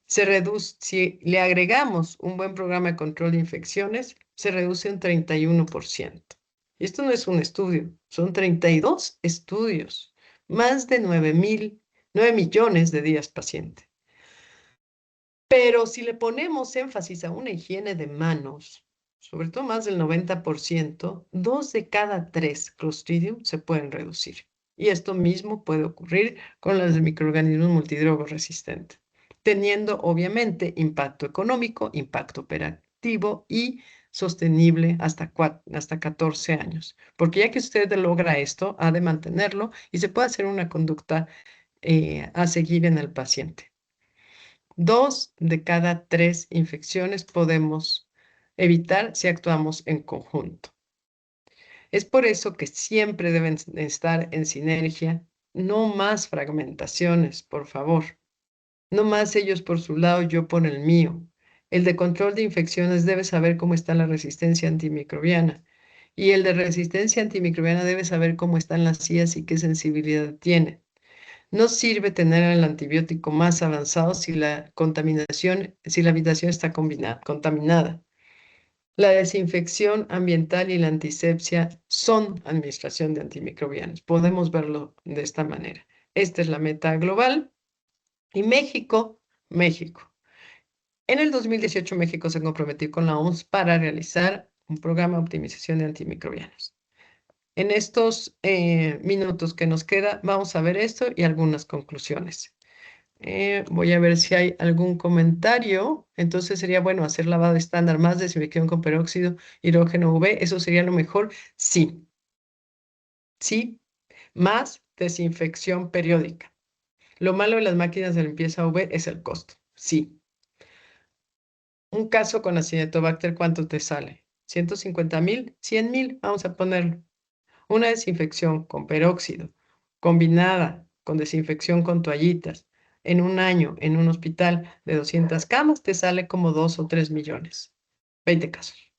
[SPEAKER 2] se reduce, si le agregamos un buen programa de control de infecciones, se reduce un 31%. Y esto no es un estudio, son 32 estudios, más de 9 millones de días paciente. Pero si le ponemos énfasis a una higiene de manos, sobre todo más del 90%, 2 de cada 3 Clostridium se pueden reducir. Y esto mismo puede ocurrir con los microorganismos multidrogo resistentes, teniendo obviamente impacto económico, impacto operativo y sostenible hasta 14 años. Porque ya que usted logra esto, ha de mantenerlo y se puede hacer una conducta a seguir en el paciente. 2 de cada 3 infecciones podemos evitar si actuamos en conjunto. Es por eso que siempre deben estar en sinergia, no más fragmentaciones, por favor. No más ellos por su lado, yo por el mío. El de control de infecciones debe saber cómo está la resistencia antimicrobiana. Y el de resistencia antimicrobiana debe saber cómo están las CIAs y qué sensibilidad tiene. No sirve tener el antibiótico más avanzado si la contaminación, si la habitación está contaminada. La desinfección ambiental y la antisepsia son administración de antimicrobianos. Podemos verlo de esta manera. Esta es la meta global. Y México. En el 2018 México se comprometió con la OMS para realizar un programa de optimización de antimicrobianos. En estos minutos que nos queda, vamos a ver esto y algunas conclusiones. Voy a ver si hay algún comentario. Entonces sería bueno hacer lavado estándar más desinfección con peróxido, hidrógeno UV. ¿Eso sería lo mejor? Sí, sí, más desinfección periódica. Lo malo de las máquinas de limpieza UV es el costo. Sí. Un caso con Acinetobacter, ¿cuánto te sale? 150,000, 100,000, vamos a ponerlo. Una desinfección con peróxido combinada con desinfección con toallitas en un año en un hospital de 200 camas te sale como 2 o 3 millones. 20 casos,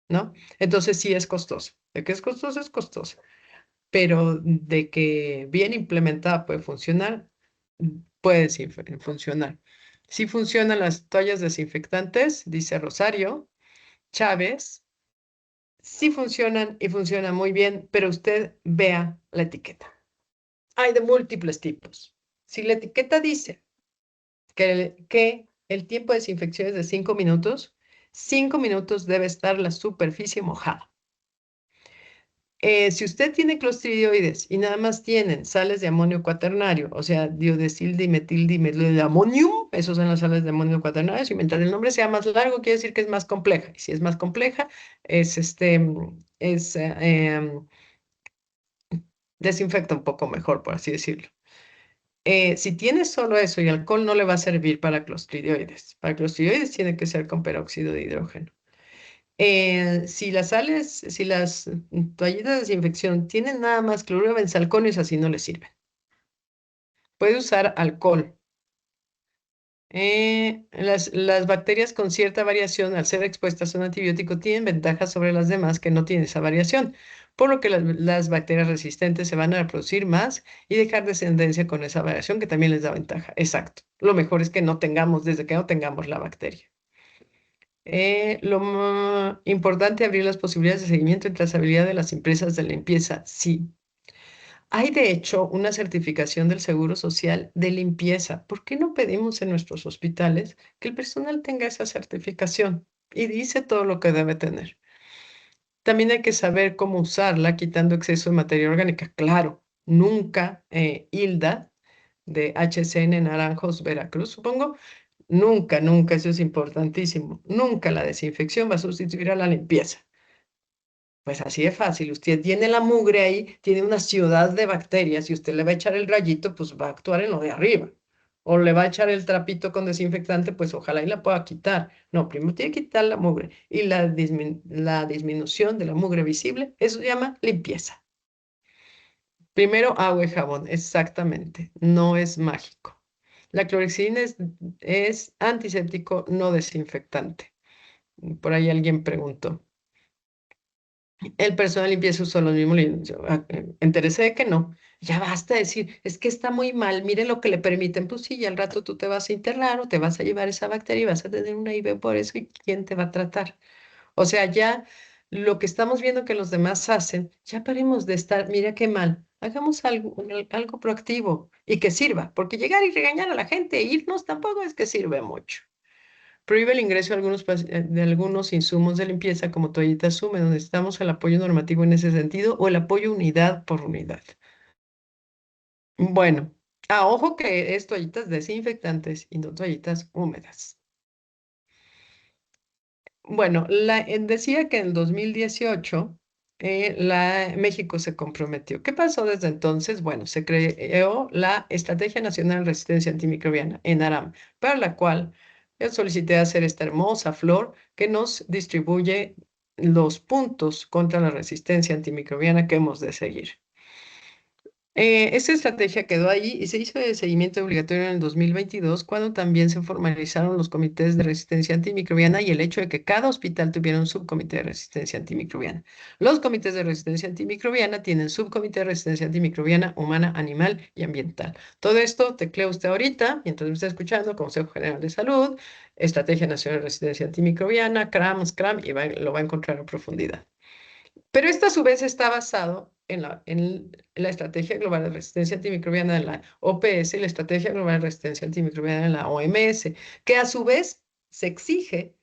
[SPEAKER 2] ¿no? Entonces sí es costoso. ¿De qué es costoso? Es costoso. Pero de que bien implementada puede funcionar, puede sí funcionar. Sí funcionan las toallas desinfectantes, dice Rosario Chávez. Sí funcionan y funcionan muy bien, pero usted vea la etiqueta. Hay de múltiples tipos. Si la etiqueta dice que el tiempo de desinfección es de 5 minutos, 5 minutos debe estar la superficie mojada. Si usted tiene clostridioides y nada más tienen sales de amonio cuaternario, o sea, diodesil dimetil dimetilamonium, esos son las sales de amonio cuaternario, y mientras el nombre sea más largo, quiere decir que es más compleja. Y si es más compleja, es desinfecta un poco mejor, por así decirlo. Si tiene solo eso y alcohol no le va a servir para clostridioides. Para clostridioides tiene que ser con peróxido de hidrógeno. Si las toallitas de desinfección tienen nada más cloruro de benzalconio, así no le sirven. Puede usar alcohol. Las bacterias con cierta variación, al ser expuestas a un antibiótico, tienen ventajas sobre las demás que no tienen esa variación, por lo que las bacterias resistentes se van a reproducir más y dejar descendencia con esa variación que también les da ventaja. Exacto. Lo mejor es que no tengamos, desde que no tengamos la bacteria. Lo importante es abrir las posibilidades de seguimiento y trazabilidad de las empresas de limpieza. Sí. Hay de hecho una certificación del Seguro Social de limpieza. ¿Por qué no pedimos en nuestros hospitales que el personal tenga esa certificación? Y dice todo lo que debe tener. También hay que saber cómo usarla quitando exceso de materia orgánica. Claro, nunca Hilda de HCN Naranjos, Veracruz, supongo. Nunca, nunca, eso es importantísimo. Nunca la desinfección va a sustituir a la limpieza. Pues así de fácil. Usted tiene la mugre ahí, tiene una ciudad de bacterias y usted le va a echar el rayito, pues va a actuar en lo de arriba. O le va a echar el trapito con desinfectante, pues ojalá y la pueda quitar. No, primero tiene que quitar la mugre. Y la disminución de la mugre visible, eso se llama limpieza. Primero agua y jabón, exactamente. No es mágico. La clorexidina es antiséptico, no desinfectante. Por ahí alguien preguntó. El personal de limpieza usó los mismos líneas. Enteré de que no. Ya basta de decir, es que está muy mal, mire lo que le permiten. Pues sí, y al rato tú te vas a internar o te vas a llevar esa bacteria y vas a tener una IV por eso, ¿y quién te va a tratar? O sea, ya lo que estamos viendo que los demás hacen, ya paremos de estar, mira qué mal. Hagamos algo, algo proactivo y que sirva, porque llegar y regañar a la gente e irnos tampoco es que sirve mucho. Prohíbe el ingreso de de algunos insumos de limpieza como toallitas húmedas. Necesitamos el apoyo normativo en ese sentido o el apoyo unidad por unidad. Bueno, ojo que es toallitas desinfectantes y no toallitas húmedas. Bueno, decía que en el 2018 México se comprometió. ¿Qué pasó desde entonces? Bueno, se creó la Estrategia Nacional de Resistencia Antimicrobiana, ENARAM, para la cual yo solicité hacer esta hermosa flor que nos distribuye los puntos contra la resistencia antimicrobiana que hemos de seguir. Esta estrategia quedó ahí y se hizo de seguimiento obligatorio en el 2022, cuando también se formalizaron los comités de resistencia antimicrobiana y el hecho de que cada hospital tuviera un subcomité de resistencia antimicrobiana. Los comités de resistencia antimicrobiana tienen subcomité de resistencia antimicrobiana humana, animal y ambiental. Todo esto teclea usted ahorita, mientras me está escuchando, Consejo General de Salud, Estrategia Nacional de Resistencia Antimicrobiana, CRAM, SCRAM, y lo va a encontrar a profundidad. Pero esto a su vez está basado en la Estrategia Global de Resistencia Antimicrobiana de la OPS y la Estrategia Global de Resistencia Antimicrobiana de la OMS, que a su vez se exige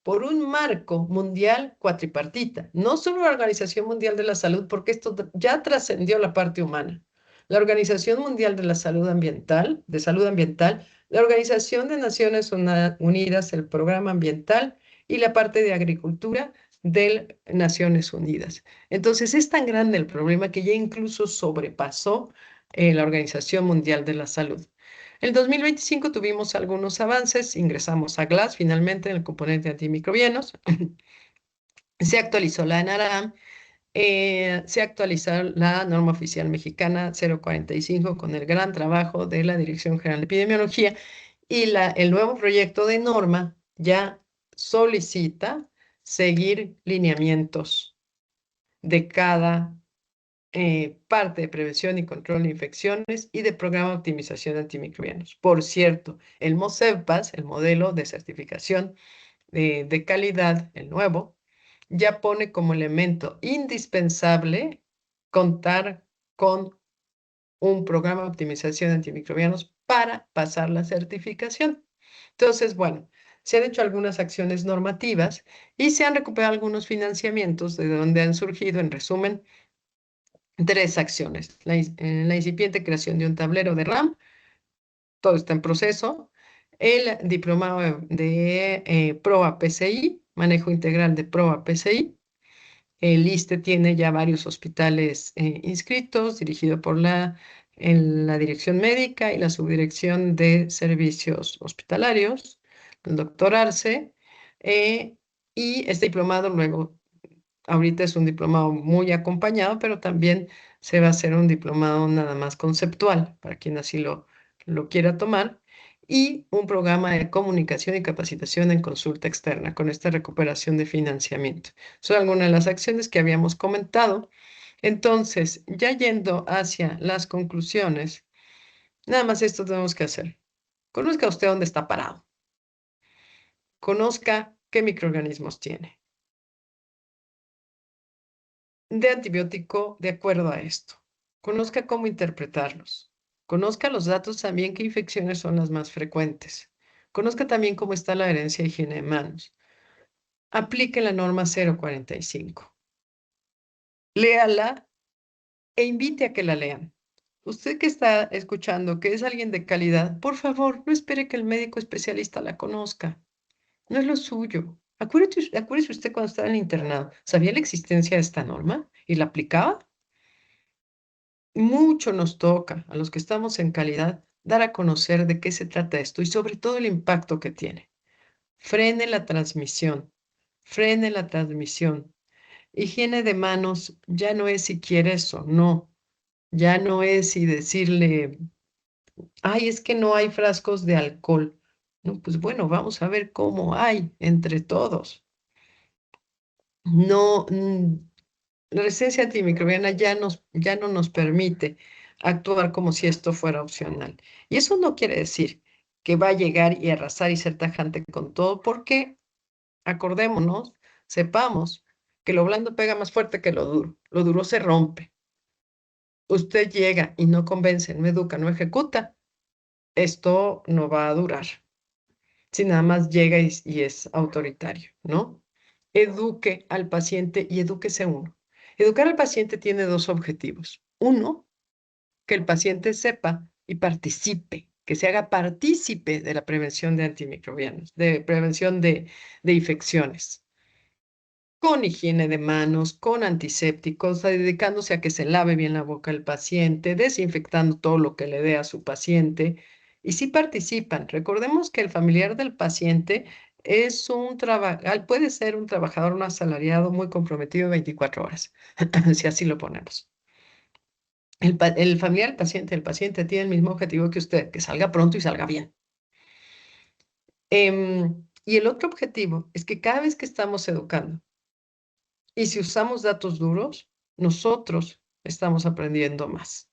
[SPEAKER 2] por un marco mundial cuatripartita, no solo la Organización Mundial de la Salud, porque esto ya trascendió la parte humana. La Organización Mundial de la Salud Ambiental, la Organización de Naciones Unidas, el Programa Ambiental y la parte de agricultura de Naciones Unidas. Entonces es tan grande el problema que ya incluso sobrepasó la Organización Mundial de la Salud. En el 2025 tuvimos algunos avances, ingresamos a GLAS finalmente en el componente antimicrobianos, se actualizó la NARAM, se actualizó la norma oficial mexicana 045 con el gran trabajo de la Dirección General de Epidemiología y el nuevo proyecto de norma ya solicita seguir lineamientos de cada parte de prevención y control de infecciones y de programa de optimización de antimicrobianos. Por cierto, el MOSEPAS, el modelo de certificación de calidad, el nuevo, ya pone como elemento indispensable contar con un programa de optimización de antimicrobianos para pasar la certificación. Entonces, bueno, se han hecho algunas acciones normativas y se han recuperado algunos financiamientos de donde han surgido, en resumen, tres acciones. La incipiente creación de un tablero de RAM, todo está en proceso. El diplomado de PROA PCI, manejo integral de PROA PCI. El ISSSTE tiene ya varios hospitales inscritos, dirigido por en la dirección médica y la subdirección de servicios hospitalarios, el doctor Arce. Y este diplomado luego ahorita es un diplomado muy acompañado, pero también se va a hacer un diplomado nada más conceptual para quien así lo quiera tomar y un programa de comunicación y capacitación en consulta externa con esta recuperación de financiamiento. Son algunas de las acciones que habíamos comentado. Entonces, ya yendo hacia las conclusiones, nada más esto tenemos que hacer. Conozca usted dónde está parado. Conozca qué microorganismos tiene. De antibiótico de acuerdo a esto. Conozca cómo interpretarlos. Conozca los datos también qué infecciones son las más frecuentes. Conozca también cómo está la herencia de higiene de manos. Aplique la norma 045. Léala e invite a que la lean. Usted que está escuchando, que es alguien de calidad, por favor, no espere que el médico especialista la conozca. No es lo suyo. Acuérdese usted cuando estaba en el internado. ¿Sabía la existencia de esta norma y la aplicaba? Mucho nos toca a los que estamos en calidad dar a conocer de qué se trata esto y sobre todo el impacto que tiene. Frene la transmisión, frene la transmisión. Higiene de manos ya no es si quiere eso, no. Ya no es si decirle, ay, es que no hay frascos de alcohol. No, pues bueno, vamos a ver cómo hay entre todos. No, La resistencia antimicrobiana ya no nos permite actuar como si esto fuera opcional. Y eso no quiere decir que va a llegar y arrasar y ser tajante con todo, porque acordémonos, sepamos que lo blando pega más fuerte que lo duro se rompe. Usted llega y no convence, no educa, no ejecuta, esto no va a durar. Si nada más llega y es autoritario, ¿no? Eduque al paciente y edúquese uno. Educar al paciente tiene dos objetivos. Uno, que el paciente sepa y participe, que se haga partícipe de la prevención de antimicrobianos, de prevención de infecciones, con higiene de manos, con antisépticos, dedicándose a que se lave bien la boca el paciente, desinfectando todo lo que le dé a su paciente. Y si participan, recordemos que el familiar del paciente es puede ser un trabajador no asalariado muy comprometido 24 horas, si así lo ponemos. El familiar el paciente tiene el mismo objetivo que usted, que salga pronto y salga bien. Y el otro objetivo es que cada vez que estamos educando, y si usamos datos duros, nosotros estamos aprendiendo más.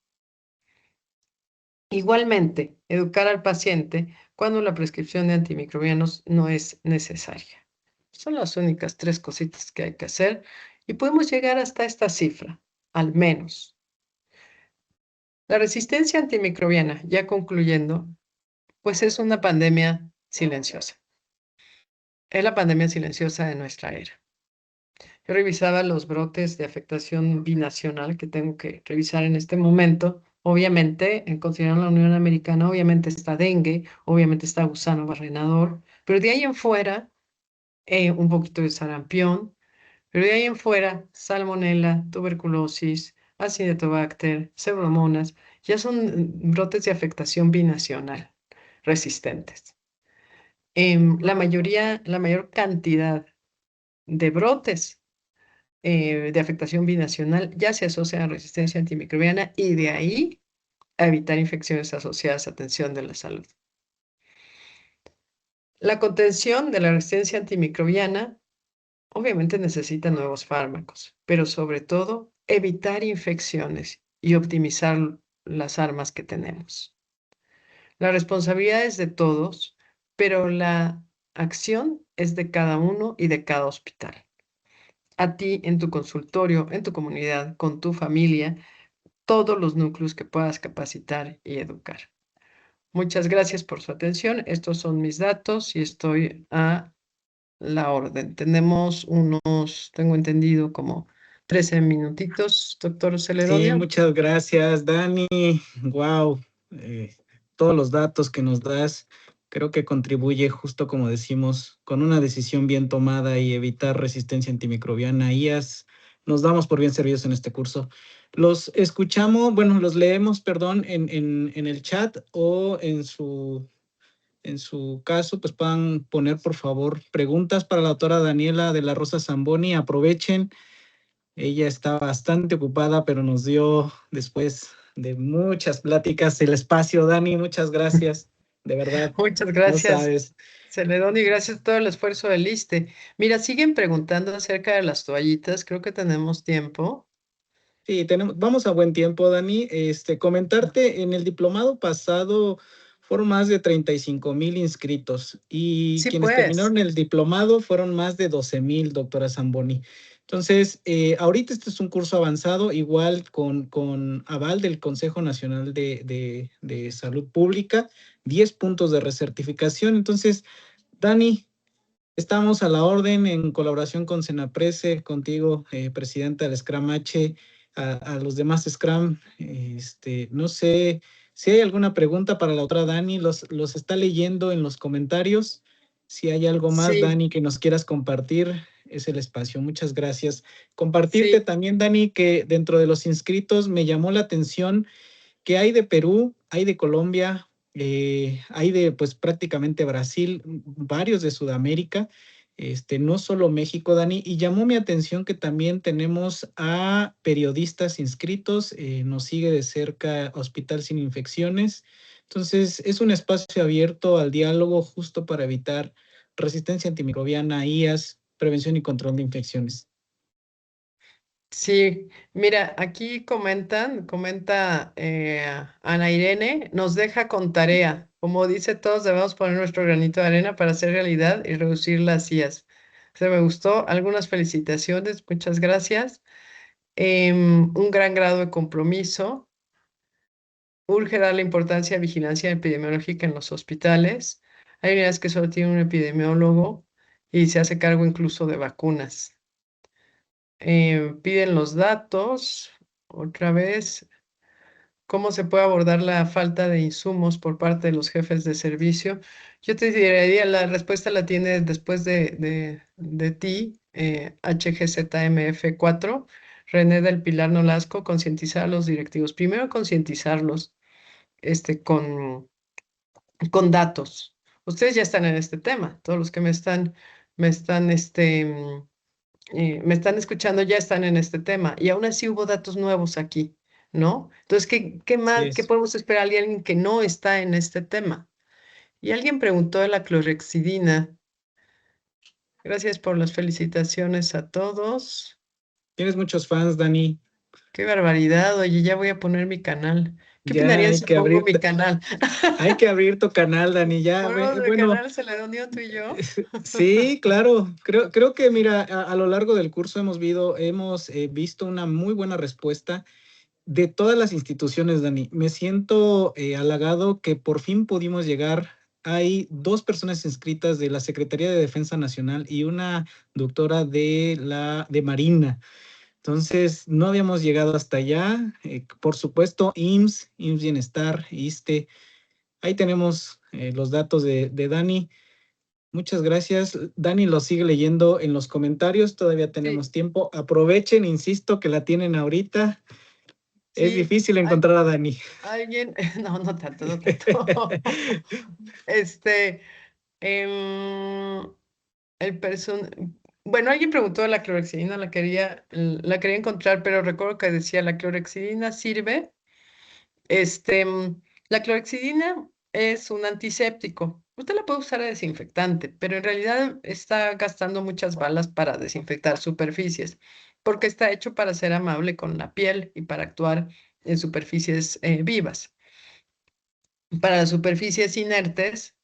[SPEAKER 2] Igualmente, educar al paciente cuando la prescripción de antimicrobianos no es necesaria. Son las únicas tres cositas que hay que hacer y podemos llegar hasta esta cifra, al menos. La resistencia antimicrobiana, ya concluyendo, pues es una pandemia silenciosa. Es la pandemia silenciosa de nuestra era. Yo revisaba los brotes de afectación binacional que tengo que revisar en este momento. Obviamente, en considerando la Unión Americana, obviamente está dengue, obviamente está gusano barrenador, pero de ahí en fuera, un poquito de sarampión, pero de ahí en fuera, salmonela, tuberculosis, acinetobacter, pseudomonas, ya son brotes de afectación binacional resistentes. La mayor cantidad de brotes de afectación binacional ya se asocia a resistencia antimicrobiana y de ahí a evitar infecciones asociadas a atención de la salud. La contención de la resistencia antimicrobiana obviamente necesita nuevos fármacos, pero sobre todo evitar infecciones y optimizar las armas que tenemos. La responsabilidad es de todos, pero la acción es de cada uno y de cada hospital. A ti en tu consultorio, en tu comunidad, con tu familia, todos los núcleos que puedas capacitar y educar. Muchas gracias por su atención. Estos son mis datos y estoy a la orden. Tenemos tengo entendido, como 13 minutitos, doctor
[SPEAKER 1] Sí,
[SPEAKER 2] Celedonio.
[SPEAKER 1] muchas gracias, Dani. Wow, todos los datos que nos das creo que contribuye justo como decimos, con una decisión bien tomada y evitar resistencia antimicrobiana. IAS, nos damos por bien servidos en este curso. Los escuchamos, bueno, los leemos, perdón, en el chat o en su caso, pues puedan poner, por favor, preguntas para la doctora Daniela de la Rosa Zamboni. Aprovechen. Ella está bastante ocupada, pero nos dio después de muchas pláticas el espacio. Dani, muchas gracias. De verdad,
[SPEAKER 2] Muchas
[SPEAKER 1] no
[SPEAKER 2] gracias,
[SPEAKER 1] sabes.
[SPEAKER 2] Celedonio, y gracias por todo el esfuerzo del ISSSTE. Mira, siguen preguntando acerca de las toallitas. Creo que tenemos tiempo.
[SPEAKER 1] Sí, vamos a buen tiempo, Dani. Comentarte, en el diplomado pasado fueron más de 35,000 inscritos y
[SPEAKER 2] Sí,
[SPEAKER 1] quienes
[SPEAKER 2] pues.
[SPEAKER 1] terminaron el diplomado fueron más de 12,000, doctora Zamboni. Entonces, ahorita este es un curso avanzado, igual con aval del Consejo Nacional de Salud Pública, 10 puntos de recertificación. Entonces, Dani, estamos a la orden en colaboración con Senaprece, contigo, presidenta del Scrum H, a los demás Scrum. No sé si hay alguna pregunta para la otra Dani, los está leyendo en los comentarios. Si hay algo más,
[SPEAKER 2] Sí,
[SPEAKER 1] Dani, que nos quieras compartir, es el espacio. Muchas gracias. Compartirte
[SPEAKER 2] sí,
[SPEAKER 1] también, Dani, que dentro de los inscritos me llamó la atención que hay de Perú, hay de Colombia, hay de pues prácticamente Brasil, varios de Sudamérica, no solo México, Dani, y llamó mi atención que también tenemos a periodistas inscritos, nos sigue de cerca Hospital Sin Infecciones, entonces es un espacio abierto al diálogo justo para evitar resistencia antimicrobiana, IAS, prevención y control de infecciones.
[SPEAKER 2] Sí, mira, aquí comenta Ana Irene, nos deja con tarea. Como dice, todos debemos poner nuestro granito de arena para hacer realidad y reducir las IAS. Se me gustó, algunas felicitaciones, muchas gracias. Un gran grado de compromiso. Urge dar la importancia a vigilancia epidemiológica en los hospitales. Hay unidades que solo tienen un epidemiólogo y se hace cargo incluso de vacunas. Piden los datos, otra vez, cómo se puede abordar la falta de insumos por parte de los jefes de servicio. Yo te diría, la respuesta la tienes después de ti, HGZMF4, René del Pilar Nolasco, concientizar a los directivos. Primero, concientizarlos con datos. Ustedes ya están en este tema, todos los que me están, me están escuchando ya están en este tema y aún así hubo datos nuevos aquí, ¿no? Entonces, ¿qué
[SPEAKER 1] Así
[SPEAKER 2] más, qué
[SPEAKER 1] es.
[SPEAKER 2] podemos esperar de alguien que no está en este tema? Y alguien preguntó de la clorexidina. Gracias por las felicitaciones a todos.
[SPEAKER 1] Tienes muchos fans, Dani.
[SPEAKER 2] Qué barbaridad, oye, ya voy a poner mi canal. ¿Qué
[SPEAKER 1] Ya
[SPEAKER 2] opinarías si pongo mi canal?
[SPEAKER 1] hay que abrir tu canal, Dani. Ya,
[SPEAKER 2] ¿Ponemos el
[SPEAKER 1] bueno,
[SPEAKER 2] canal Celedonio tú y yo?
[SPEAKER 1] sí, claro. Creo que, mira, a lo largo del curso hemos visto una muy buena respuesta de todas las instituciones, Dani. Me siento halagado que por fin pudimos llegar. Hay dos personas inscritas de la Secretaría de Defensa Nacional y una doctora de Marina. Entonces, no habíamos llegado hasta allá. Por supuesto, IMSS Bienestar, ISSSTE. Ahí tenemos los datos de Dani. Muchas gracias. Dani lo sigue leyendo en los comentarios. Todavía tenemos
[SPEAKER 2] Sí,
[SPEAKER 1] tiempo. Aprovechen, insisto, que la tienen ahorita. Es
[SPEAKER 2] sí.
[SPEAKER 1] difícil encontrar a Dani.
[SPEAKER 2] Alguien, no, no tanto, no tanto. Este, em, bueno, alguien preguntó de la clorexidina, la quería encontrar, pero recuerdo que decía la clorexidina sirve. Este, la clorexidina es un antiséptico. Usted la puede usar de desinfectante, pero en realidad está gastando muchas balas para desinfectar superficies, porque está hecho para ser amable con la piel y para actuar en superficies vivas. Para las superficies inertes,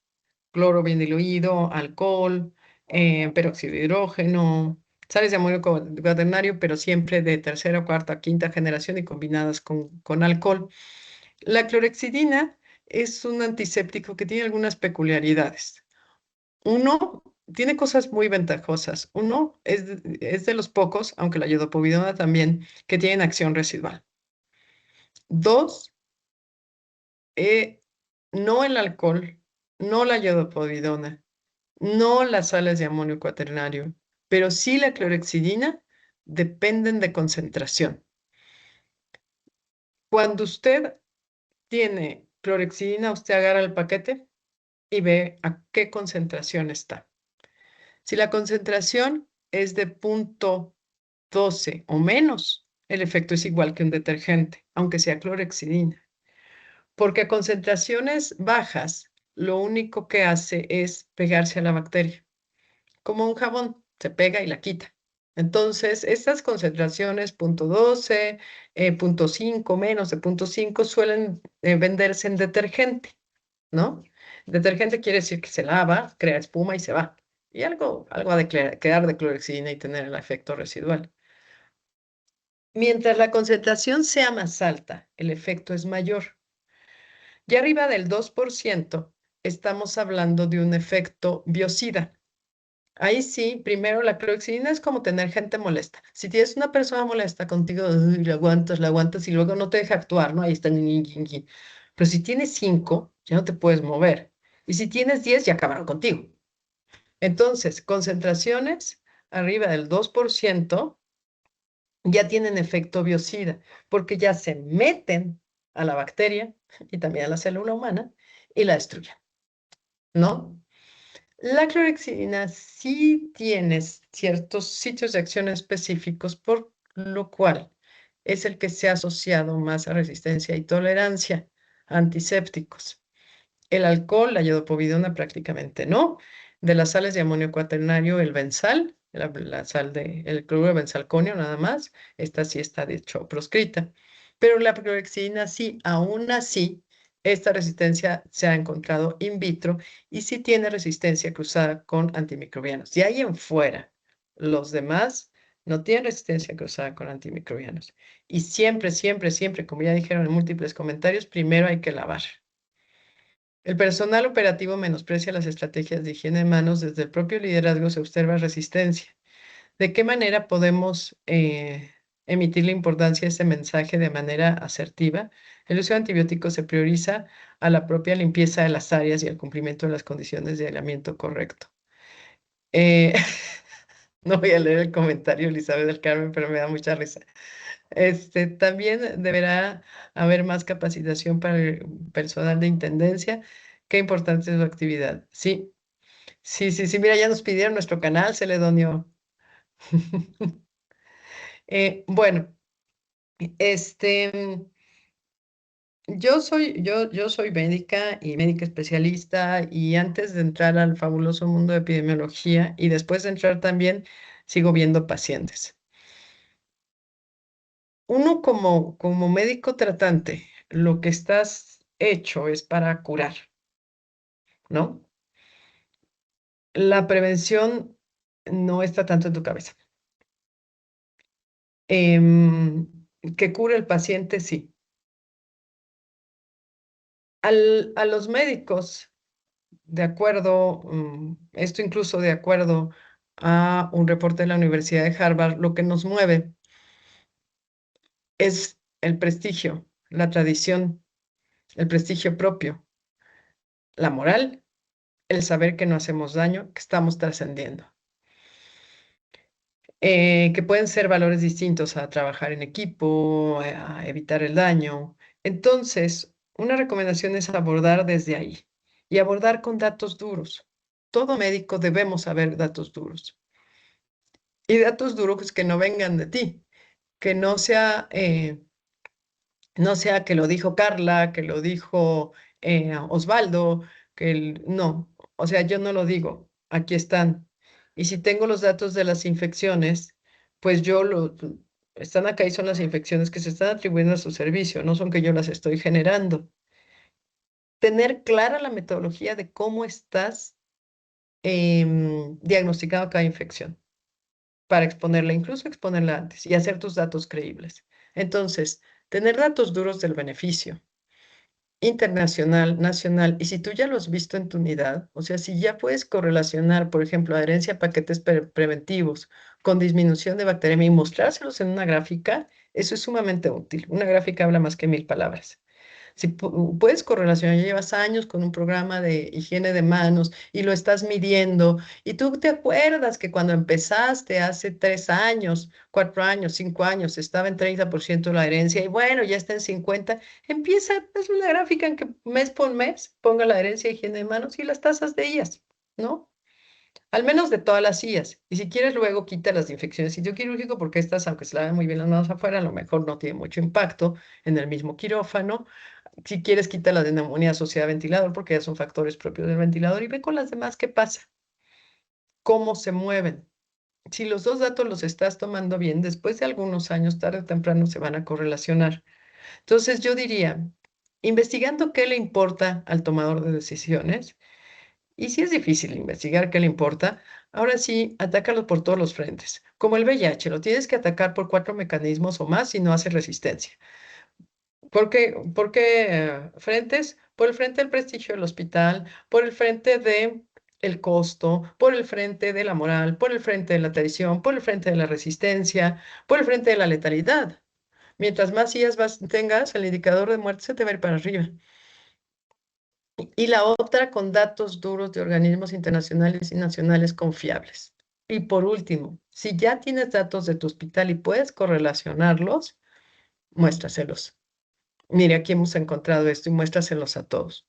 [SPEAKER 2] cloro bien diluido, alcohol, peróxido de hidrógeno, sales de amonio cuaternario, pero siempre de tercera, cuarta, quinta generación y combinadas con alcohol. La clorexidina es un antiséptico que tiene algunas peculiaridades. Uno, tiene cosas muy ventajosas. Uno, es de los pocos, aunque la iodopovidona también, que tienen acción residual. Dos, no el alcohol, no la iodopovidona, no las sales de amonio cuaternario, pero sí la clorexidina dependen de concentración. Cuando usted tiene clorexidina, usted agarra el paquete y ve a qué concentración está. Si la concentración es de 0,12 o menos, el efecto es igual que un detergente, aunque sea clorexidina. Porque a concentraciones bajas, lo único que hace es pegarse a la bacteria. Como un jabón, se pega y la quita. Entonces, estas concentraciones 0,12, 0,5, menos de 0,5 suelen venderse en detergente, ¿no? Detergente quiere decir que se lava, crea espuma y se va. Y algo ha de quedar de clorexidina y tener el efecto residual. Mientras la concentración sea más alta, el efecto es mayor. Y arriba del 2%, estamos hablando de un efecto biocida. Ahí sí, primero la clorexidina es como tener gente molesta. Si tienes una persona molesta contigo, uy, la aguantas y luego no te deja actuar, ¿no? Ahí está. Ñi, Ñi, Ñi. Pero si tienes 5, ya no te puedes mover. Y si tienes 10, ya acabaron contigo. Entonces, concentraciones arriba del 2% ya tienen efecto biocida, porque ya se meten a la bacteria y también a la célula humana y la destruyen, ¿no? La clorexidina sí tiene ciertos sitios de acción específicos, por lo cual es el que se ha asociado más a resistencia y tolerancia a antisépticos. El alcohol, la iodopovidona prácticamente no. De las sales de amonio cuaternario, el benzal la sal el cloruro de benzalconio nada más, esta sí está de hecho proscrita. Pero la clorhexidina sí, aún así, esta resistencia se ha encontrado in vitro y sí tiene resistencia cruzada con antimicrobianos. De ahí en fuera, los demás no tienen resistencia cruzada con antimicrobianos. Y siempre, siempre, siempre, como ya dijeron en múltiples comentarios, primero hay que lavar. El personal operativo menosprecia las estrategias de higiene de manos. Desde el propio liderazgo se observa resistencia. ¿De qué manera podemos emitir la importancia de este mensaje de manera asertiva? El uso de antibióticos se prioriza a la propia limpieza de las áreas y al cumplimiento de las condiciones de aislamiento correcto. Eh, no voy a leer el comentario, Elizabeth del Carmen, pero me da mucha risa. También deberá haber más capacitación para el personal de intendencia. Qué importante es su actividad. Sí, sí, sí, sí. Mira, ya nos pidieron nuestro canal, Celedonio. Bueno, este, yo soy médica y médica especialista y antes de entrar al fabuloso mundo de epidemiología y después de entrar también sigo viendo pacientes. Uno como médico tratante, lo que estás hecho es para curar, ¿no? La prevención no está tanto en tu cabeza. Em, que cure el paciente, sí. A los médicos, de acuerdo, esto incluso de acuerdo a un reporte de la Universidad de Harvard, lo que nos mueve es el prestigio, la tradición, el prestigio propio, la moral, el saber que no hacemos daño, que estamos trascendiendo. Que pueden ser valores distintos a trabajar en equipo, a evitar el daño. Entonces, una recomendación es abordar desde ahí y abordar con datos duros. Todo médico debemos saber datos duros. Y datos duros que no vengan de ti, que no sea que lo dijo Carla, que lo dijo Osvaldo, no, o sea, yo no lo digo, aquí están. Y si tengo los datos de las infecciones, pues están acá y son las infecciones que se están atribuyendo a su servicio, no son que yo las estoy generando. Tener clara la metodología de cómo estás diagnosticando cada infección para exponerla, incluso exponerla antes y hacer tus datos creíbles. Entonces, tener datos duros del beneficio internacional, nacional, y si tú ya lo has visto en tu unidad, o sea, si ya puedes correlacionar, por ejemplo, adherencia a paquetes preventivos con disminución de bacteriemia y mostrárselos en una gráfica, eso es sumamente útil. Una gráfica habla más que 1000 palabras. Si puedes correlacionar, ya llevas años con un programa de higiene de manos y lo estás midiendo, y tú te acuerdas que cuando empezaste hace 3 años, 4 años, 5 años, estaba en 30% la herencia y bueno, ya está en 50, empieza, es una gráfica en que mes por mes ponga la herencia de higiene de manos y las tasas de ellas, ¿no? Al menos de todas las sillas. Y si quieres, luego quita las de infección de sitio quirúrgico, porque estas, aunque se laven muy bien las manos afuera, a lo mejor no tiene mucho impacto en el mismo quirófano. Si quieres, quita la de neumonía asociada a ventilador, porque ya son factores propios del ventilador, y ve con las demás qué pasa, cómo se mueven. Si los dos datos los estás tomando bien, después de algunos años, tarde o temprano, se van a correlacionar. Entonces, yo diría, investigando qué le importa al tomador de decisiones, y si es difícil investigar qué le importa, ahora sí, atácalo por todos los frentes. Como el VIH, lo tienes que atacar por 4 mecanismos o más si no hace resistencia. ¿Por qué frentes? Por el frente del prestigio del hospital, por el frente de el costo, por el frente de la moral, por el frente de la tradición, por el frente de la resistencia, por el frente de la letalidad. Mientras más sillas tengas, el indicador de muerte se te va a ir para arriba. Y la otra con datos duros de organismos internacionales y nacionales confiables. Y por último, si ya tienes datos de tu hospital y puedes correlacionarlos, muéstraselos. Mire, aquí hemos encontrado esto y muéstraselos a todos.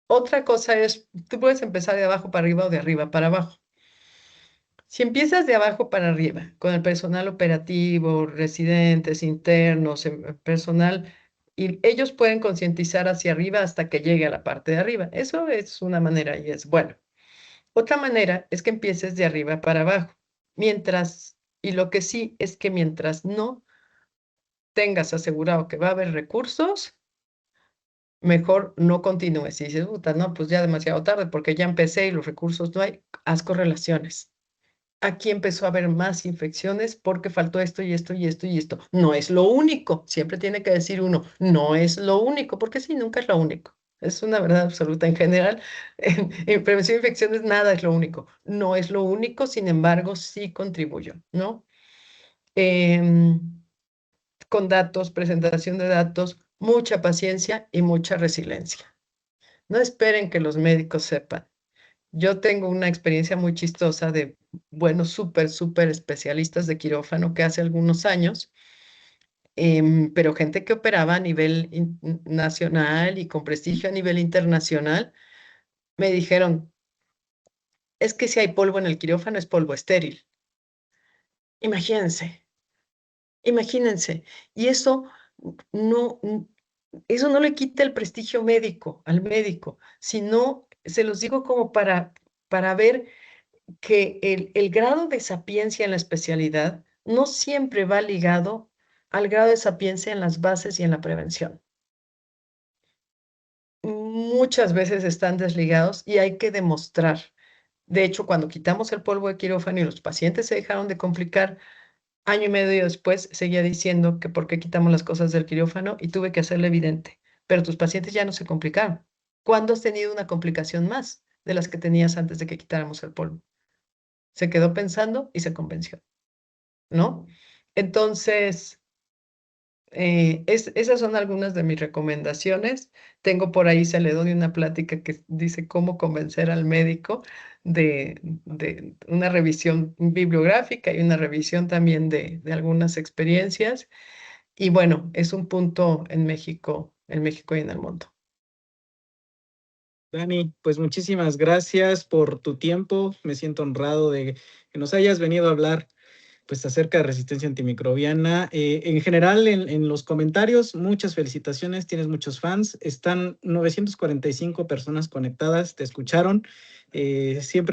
[SPEAKER 2] Otra cosa es, tú puedes empezar de abajo para arriba o de arriba para abajo. Si empiezas de abajo para arriba, con el personal operativo, residentes, internos, personal, y ellos pueden concientizar hacia arriba hasta que llegue a la parte de arriba. Eso es una manera y es bueno. Otra manera es que empieces de arriba para abajo. Y lo que sí es que mientras no tengas asegurado que va a haber recursos, mejor no continúes. Si dices, puta, no, pues ya demasiado tarde porque ya empecé y los recursos no hay, haz correlaciones. Aquí empezó a haber más infecciones porque faltó esto y esto y esto y esto. No es lo único. Siempre tiene que decir uno, no es lo único, porque sí, nunca es lo único. Es una verdad absoluta. En general, en prevención de infecciones nada es lo único. No es lo único, sin embargo, sí contribuyó, ¿no? Em, con datos, presentación de datos, mucha paciencia y mucha resiliencia. No esperen que los médicos sepan. Yo tengo una experiencia muy chistosa de buenos, súper especialistas de quirófano que hace algunos años, pero gente que operaba a nivel nacional y con prestigio a nivel internacional, me dijeron, es que si hay polvo en el quirófano es polvo estéril. Imagínense, imagínense. Y no, eso no le quita el prestigio médico al médico, sino, se los digo como para ver que el grado de sapiencia en la especialidad no siempre va ligado al grado de sapiencia en las bases y en la prevención. Muchas veces están desligados y hay que demostrar. De hecho, cuando quitamos el polvo de quirófano y los pacientes se dejaron de complicar, año y medio después seguía diciendo que por qué quitamos las cosas del quirófano y tuve que hacerle evidente, pero tus pacientes ya no se complicaron. ¿Cuándo has tenido una complicación más de las que tenías antes de que quitáramos el polvo? Se quedó pensando y se convenció, ¿no? Entonces, esas son algunas de mis recomendaciones. Tengo por ahí, se le doy una plática que dice cómo convencer al médico de una revisión bibliográfica y una revisión también de algunas experiencias. Y bueno, es un punto en México y en el mundo.
[SPEAKER 1] Dani, pues muchísimas gracias por tu tiempo. Me siento honrado de que nos hayas venido a hablar pues acerca de resistencia antimicrobiana. En general, en los comentarios, muchas felicitaciones, tienes muchos fans. Están 945 personas conectadas, te escucharon. Siempre